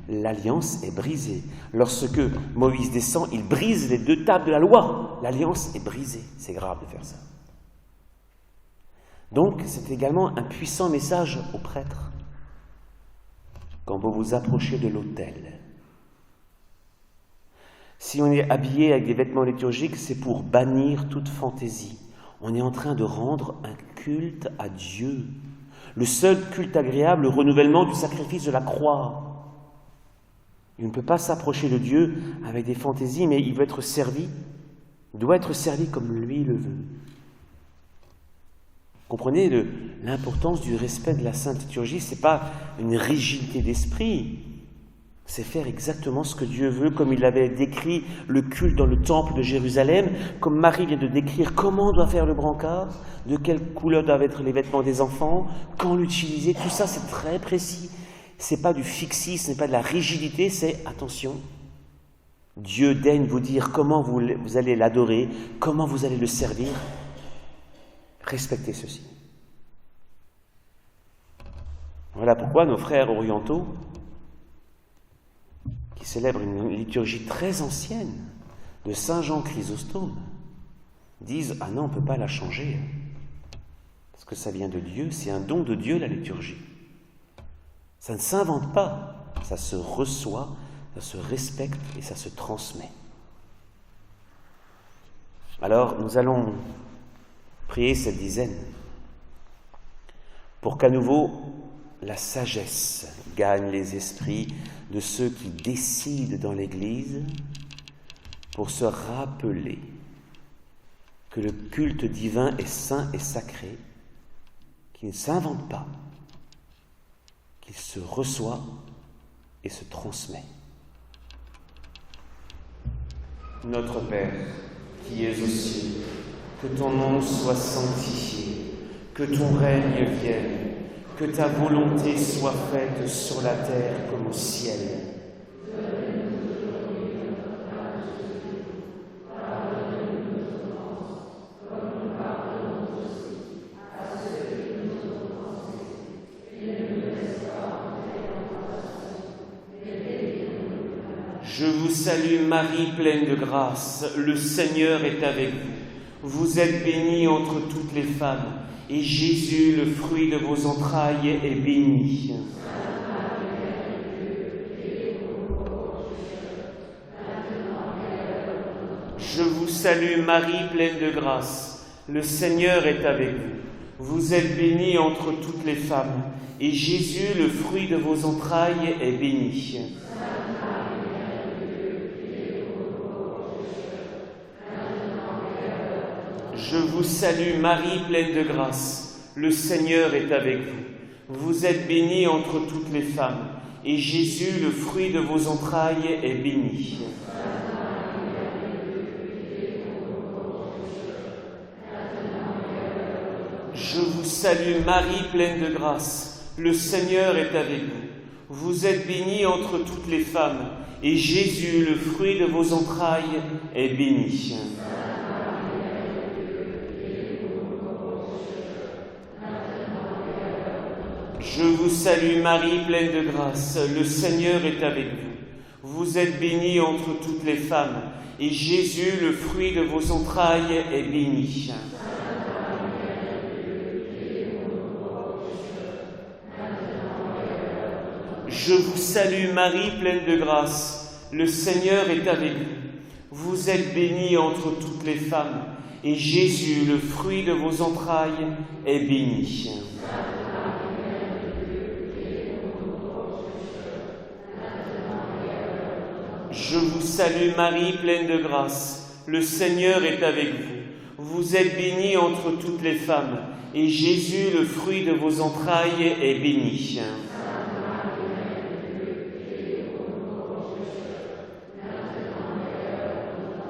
l'alliance est brisée. Lorsque Moïse descend, il brise les 2 tables de la loi. L'alliance est brisée. C'est grave de faire ça. Donc, c'est également un puissant message aux prêtres. Quand vous vous approchez de l'autel, si on est habillé avec des vêtements liturgiques, c'est pour bannir toute fantaisie. On est en train de rendre un culte à Dieu. Le seul culte agréable, le renouvellement du sacrifice de la croix. Il ne peut pas s'approcher de Dieu avec des fantaisies, mais il veut être servi. Il doit être servi comme lui le veut. Comprenez l'importance du respect de la Sainte Liturgie, ce n'est pas une rigidité d'esprit, c'est faire exactement ce que Dieu veut, comme il avait décrit le culte dans le temple de Jérusalem, comme Marie vient de décrire comment on doit faire le brancard, de quelle couleur doivent être les vêtements des enfants, quand l'utiliser, tout ça c'est très précis. Ce n'est pas du fixisme, ce n'est pas de la rigidité, c'est attention. Dieu daigne vous dire comment vous allez l'adorer, comment vous allez le servir. Respectez ceci. Voilà pourquoi nos frères orientaux, qui célèbrent une liturgie très ancienne de Saint Jean Chrysostome, disent « Ah non, on ne peut pas la changer, parce que ça vient de Dieu, c'est un don de Dieu la liturgie. Ça ne s'invente pas, ça se reçoit Ça se respecte et ça se transmet. Alors, nous allons prier cette dizaine pour qu'à nouveau la sagesse gagne les esprits de ceux qui décident dans l'Église pour se rappeler que le culte divin est saint et sacré, qu'il ne s'invente pas, qu'il se reçoit et se transmet. Notre Père, qui es aux cieux, que ton nom soit sanctifié, que ton règne vienne, que ta volonté soit faite sur la terre comme au ciel. Je vous salue Marie, pleine de grâce, le Seigneur est avec vous. Vous êtes bénie entre toutes les femmes, et Jésus, le fruit de vos entrailles, est béni. Je vous salue Marie, pleine de grâce, le Seigneur est avec vous. Vous êtes bénie entre toutes les femmes, et Jésus, le fruit de vos entrailles, est béni. Je vous salue Marie, pleine de grâce, le Seigneur est avec vous. Vous êtes bénie entre toutes les femmes, et Jésus, le fruit de vos entrailles, est béni. Je vous salue Marie, pleine de grâce, le Seigneur est avec vous. Vous êtes bénie entre toutes les femmes, et Jésus, le fruit de vos entrailles, est béni. Je vous salue Marie, pleine de grâce, le Seigneur est avec vous. Vous êtes bénie entre toutes les femmes, et Jésus, le fruit de vos entrailles, est béni. Je vous salue Marie, pleine de grâce, le Seigneur est avec vous. Vous êtes bénie entre toutes les femmes, et Jésus, le fruit de vos entrailles, est béni. Je vous salue Marie, pleine de grâce, le Seigneur est avec vous. Vous êtes bénie entre toutes les femmes, et Jésus, le fruit de vos entrailles, est béni.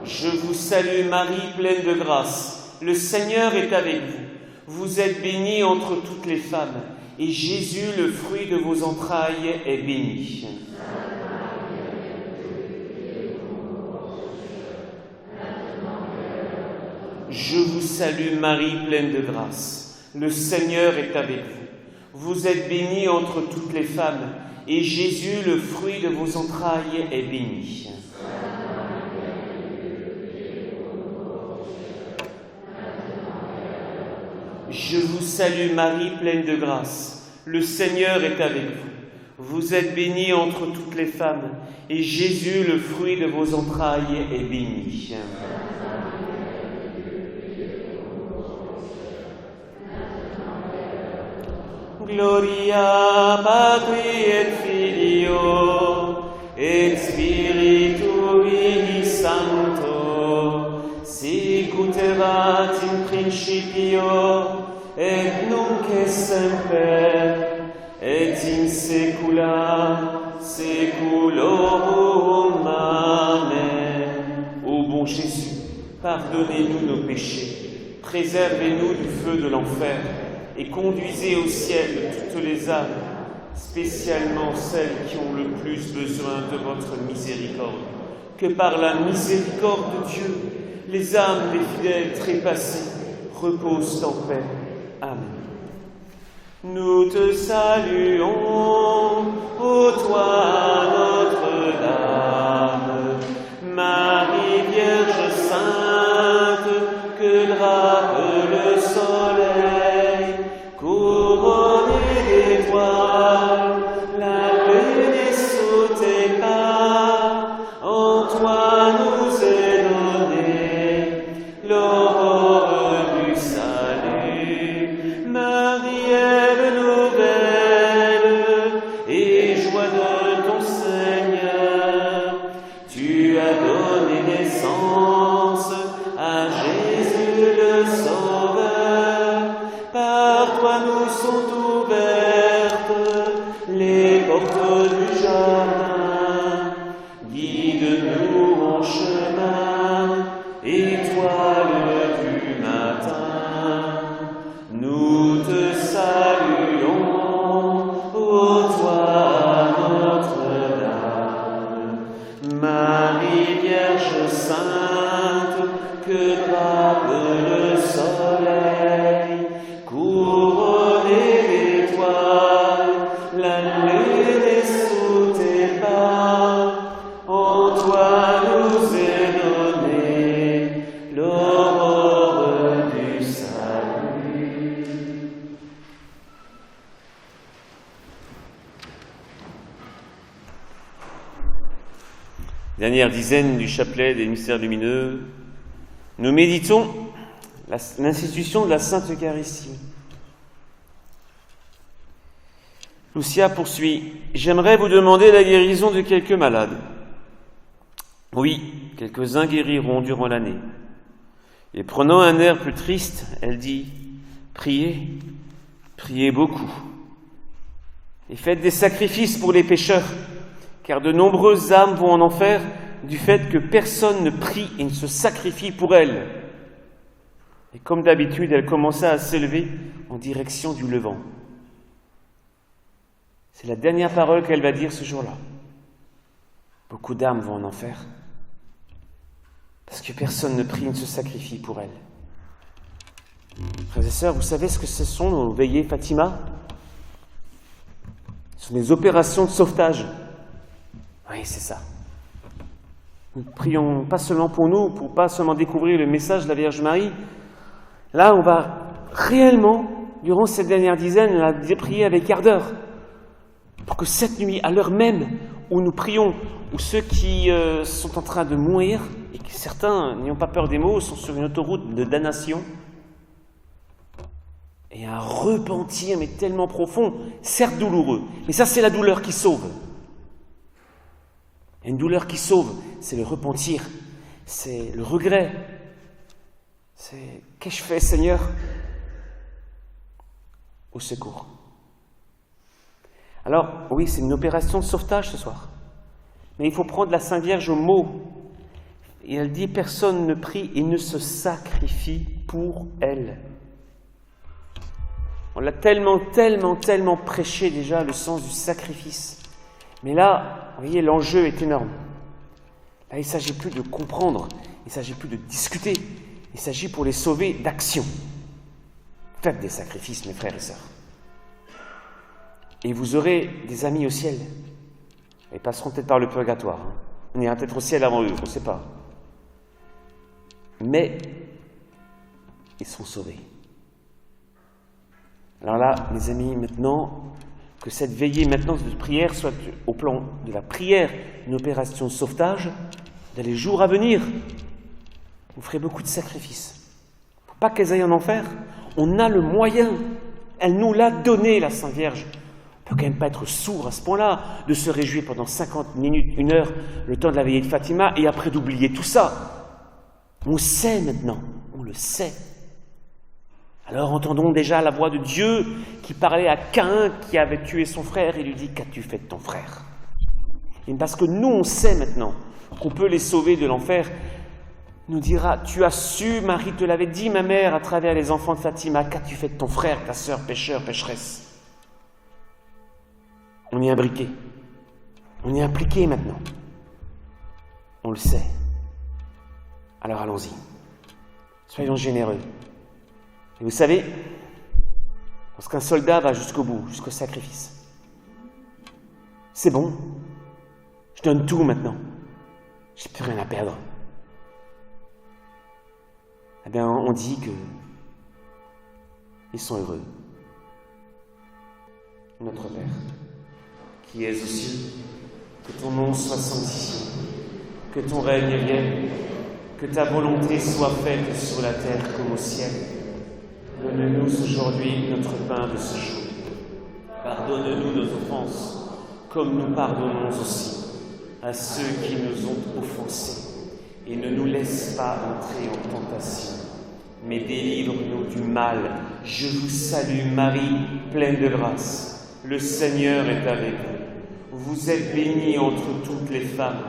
Je vous salue Marie, pleine de grâce, le Seigneur est avec vous. Vous êtes bénie entre toutes les femmes, et Jésus, le fruit de vos entrailles, est béni. Je vous salue Marie, pleine de grâce, le Seigneur est avec vous. Vous êtes bénie entre toutes les femmes, et Jésus, le fruit de vos entrailles, est béni. Je vous salue Marie, pleine de grâce, le Seigneur est avec vous. Vous êtes bénie entre toutes les femmes, et Jésus, le fruit de vos entrailles, est béni. Gloria Patri et Filio et Spiritui Sancto, sicut erat in principio et nunc et semper et in saecula saeculorum. Amen. Ô bon Jésus, pardonnez-nous nos péchés, préservez-nous du feu de l'enfer, et conduisez au ciel toutes les âmes, spécialement celles qui ont le plus besoin de votre miséricorde. Que par la miséricorde de Dieu, les âmes des fidèles trépassés reposent en paix. Amen. Nous te saluons, ô toi Notre-Dame, Marie Vierge Sainte, que drape le soleil, couronnée d'étoiles, la lune est sous tes pas, les sous tes pas, en toi nous est donné l'aurore du salut. Dernière dizaine du chapelet des mystères lumineux, nous méditons l'institution de la Sainte Eucharistie. Lucia poursuit. J'aimerais vous demander la guérison de quelques malades. Oui, quelques-uns guériront durant l'année. Et prenant un air plus triste, elle dit, priez, priez beaucoup. Et faites des sacrifices pour les pécheurs, car de nombreuses âmes vont en enfer du fait que personne ne prie et ne se sacrifie pour elles. Et comme d'habitude, elle commença à s'élever en direction du levant. C'est la dernière parole qu'elle va dire ce jour-là. Beaucoup d'âmes vont en enfer parce que personne ne prie et ne se sacrifie pour elles. Frères et sœurs, vous savez ce que ce sont nos veillées Fatima? Ce sont des opérations de sauvetage. Oui, c'est ça. Nous prions pas seulement pour nous, pour pas seulement découvrir le message de la Vierge Marie. Là, on va réellement, durant cette dernière dizaine, la prier avec ardeur. Pour que cette nuit, à l'heure même où nous prions, où ceux qui sont en train de mourir, et que certains n'ayant pas peur des mots, sont sur une autoroute de damnation, et un repentir, mais tellement profond, certes douloureux, mais ça c'est la douleur qui sauve. Et une douleur qui sauve, c'est le repentir, c'est le regret, c'est « qu'ai-je fait, Seigneur ?» Au secours. Alors, oui, c'est une opération de sauvetage ce soir. Mais il faut prendre la Sainte Vierge au mot. Et elle dit, personne ne prie et ne se sacrifie pour elle. On l'a tellement prêché déjà, le sens du sacrifice. Mais là, vous voyez, l'enjeu est énorme. Là, il ne s'agit plus de comprendre, il ne s'agit plus de discuter. Il s'agit pour les sauver d'action. Faites des sacrifices, mes frères et sœurs. Et vous aurez des amis au ciel. Ils passeront peut-être par le purgatoire. On ira peut-être au ciel avant eux, on ne sait pas. Mais ils sont sauvés. Alors là, mes amis, maintenant, que cette veillée maintenant de prière soit au plan de la prière, une opération de sauvetage, dans les jours à venir, vous ferez beaucoup de sacrifices. Il ne faut pas qu'elles aillent en enfer. On a le moyen. Elle nous l'a donné, la Sainte Vierge. On ne peut quand même pas être sourd à ce point-là, de se réjouir pendant 50 minutes, 1 heure, le temps de la veillée de Fatima, et après d'oublier tout ça. On sait maintenant, on le sait. Alors entendons déjà la voix de Dieu qui parlait à Caïn qui avait tué son frère et lui dit « Qu'as-tu fait de ton frère ?» Et parce que nous, on sait maintenant qu'on peut les sauver de l'enfer, nous dira « Tu as su, Marie te l'avait dit, ma mère, à travers les enfants de Fatima, qu'as-tu fait de ton frère, ta sœur, pécheur, pécheresse ?» On y est imbriqué. On y est impliqué maintenant. On le sait. Alors allons-y. Soyons généreux. Et vous savez, lorsqu'un soldat va jusqu'au bout, jusqu'au sacrifice, c'est bon. Je donne tout maintenant. Je n'ai plus rien à perdre. Eh bien, on dit que ils sont heureux. Notre Père, qui es aux cieux, que ton nom soit sanctifié, que ton règne vienne, que ta volonté soit faite sur la terre comme au ciel. Donne-nous aujourd'hui notre pain de ce jour. Pardonne-nous nos offenses, comme nous pardonnons aussi à ceux qui nous ont offensés. Et ne nous laisse pas entrer en tentation, mais délivre-nous du mal. Je vous salue Marie, pleine de grâce. Le Seigneur est avec vous. Vous êtes bénie entre toutes les femmes,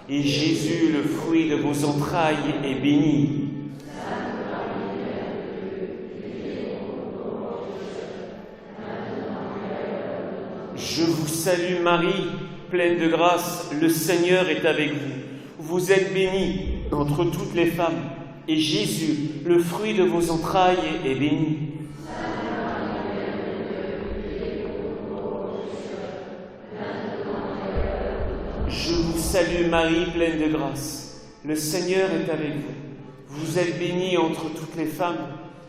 et Jésus, le fruit de vos entrailles, est béni. Je vous salue Marie, pleine de grâce, le Seigneur est avec vous. Vous êtes bénie entre toutes les femmes, et Jésus, le fruit de vos entrailles, est béni. salue Marie, pleine de grâce. Le Seigneur est avec vous. Vous êtes bénie entre toutes les femmes,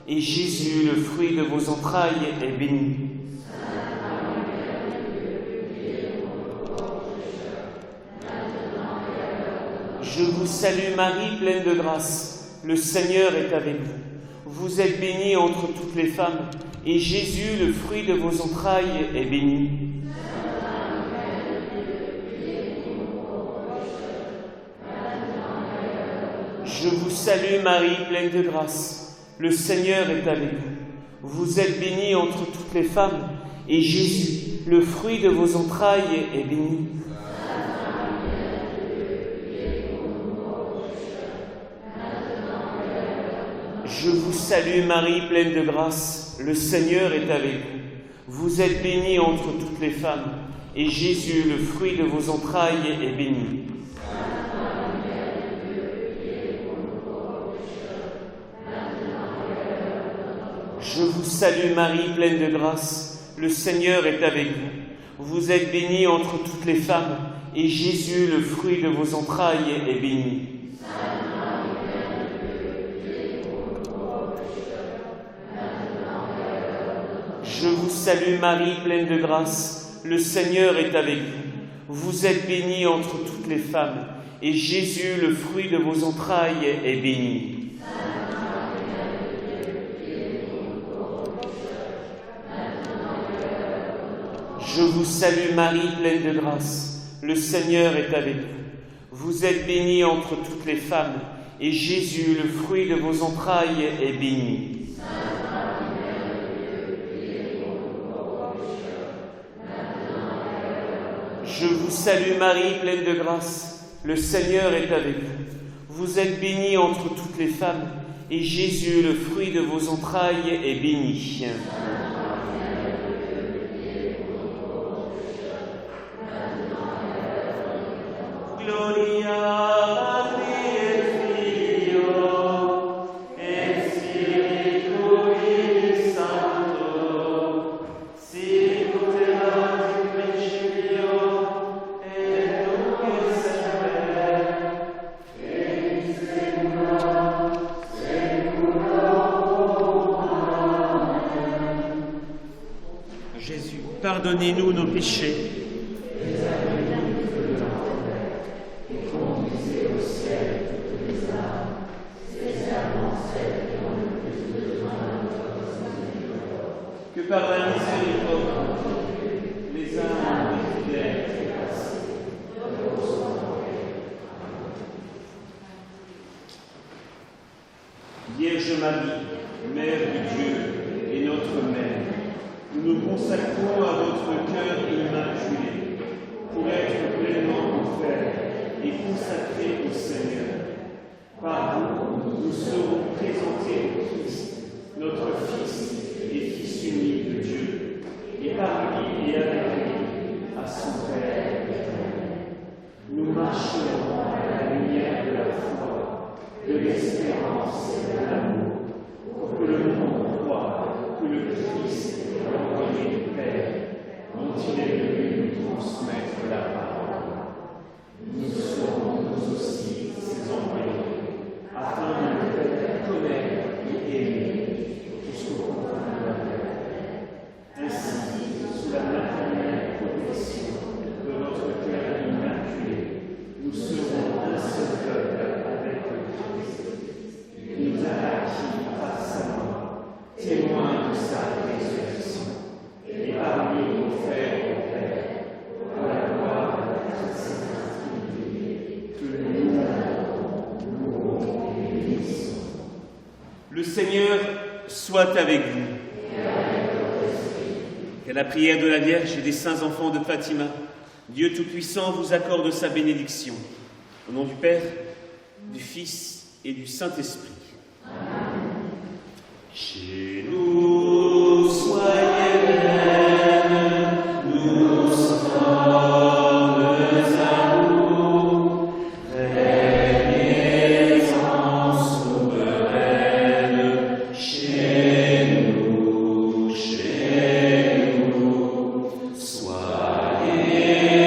et Jésus, le fruit de vos entrailles, est béni. Je vous salue Marie, pleine de grâce. Le Seigneur est avec vous. Vous êtes bénie entre toutes les femmes, et Jésus, le fruit de vos entrailles, est béni. Je vous salue Marie, pleine de grâce. Le Seigneur est avec vous. Vous êtes bénie entre toutes les femmes, et Jésus, le fruit de vos entrailles, est béni. Je vous salue Marie, pleine de grâce. Le Seigneur est avec vous. Vous êtes bénie entre toutes les femmes, et Jésus, le fruit de vos entrailles, est béni. Je vous salue Marie, pleine de grâce. Le Seigneur est avec vous. Vous êtes bénie entre toutes les femmes, et Jésus, le fruit de vos entrailles, est béni. Je vous salue Marie, pleine de grâce. Le Seigneur est avec vous. Vous êtes bénie entre toutes les femmes, et Jésus, le fruit de vos entrailles, est béni. Je vous salue Marie, pleine de grâce. Le Seigneur est avec vous. Vous êtes bénie entre toutes les femmes, et Jésus, le fruit de vos entrailles, est béni. Je vous salue Marie, pleine de grâce. Le Seigneur est avec vous. Vous êtes bénie entre toutes les femmes, et Jésus, le fruit de vos entrailles, est béni. Gloria Patri et Filio et Spiritui Sancto, sicut erat in principio et nunc et semper et in saecula saeculorum. Amen. Jésus, pardonnez-nous nos péchés. Par la miséricorde, les âmes des fidèles Vierge Marie, Mère de Dieu et notre Mère, nous nous consacrons à votre cœur immaculé pour être pleinement offerts et consacrés au Seigneur. Par vous, nous serons présentés au Christ, notre Fils et Fils unique de Dieu, et par lui et avec lui, à son Père éternel. Nous marcherons à la lumière de la foi, de l'espérance et de l'amour, pour que le monde croie que le Christ est l'envoyé du Père, dont il est venu nous transmettre la parole. Nous serons nous aussi ses envoyés, afin de le faire connaître et aimer jusqu'au confins de la terre. Ainsi, sous la maternelle protection de notre cœur immaculé, nous serons un seul peuple avec le Christ. Il nous a acquis par sa mort, témoin de sa résurrection, et par lui offert au Père, pour la gloire de la toute sainte Trinité, que nous louons et bénissons. Le Seigneur soit avec vous. Qu'à la prière de la Vierge et des saints enfants de Fatima, Dieu Tout-Puissant vous accorde sa bénédiction. Au nom du Père, du Fils et du Saint-Esprit. Amen. Chez nous, soyez reine, nous sommes à vous, régnez en souveraine, chez nous, soyez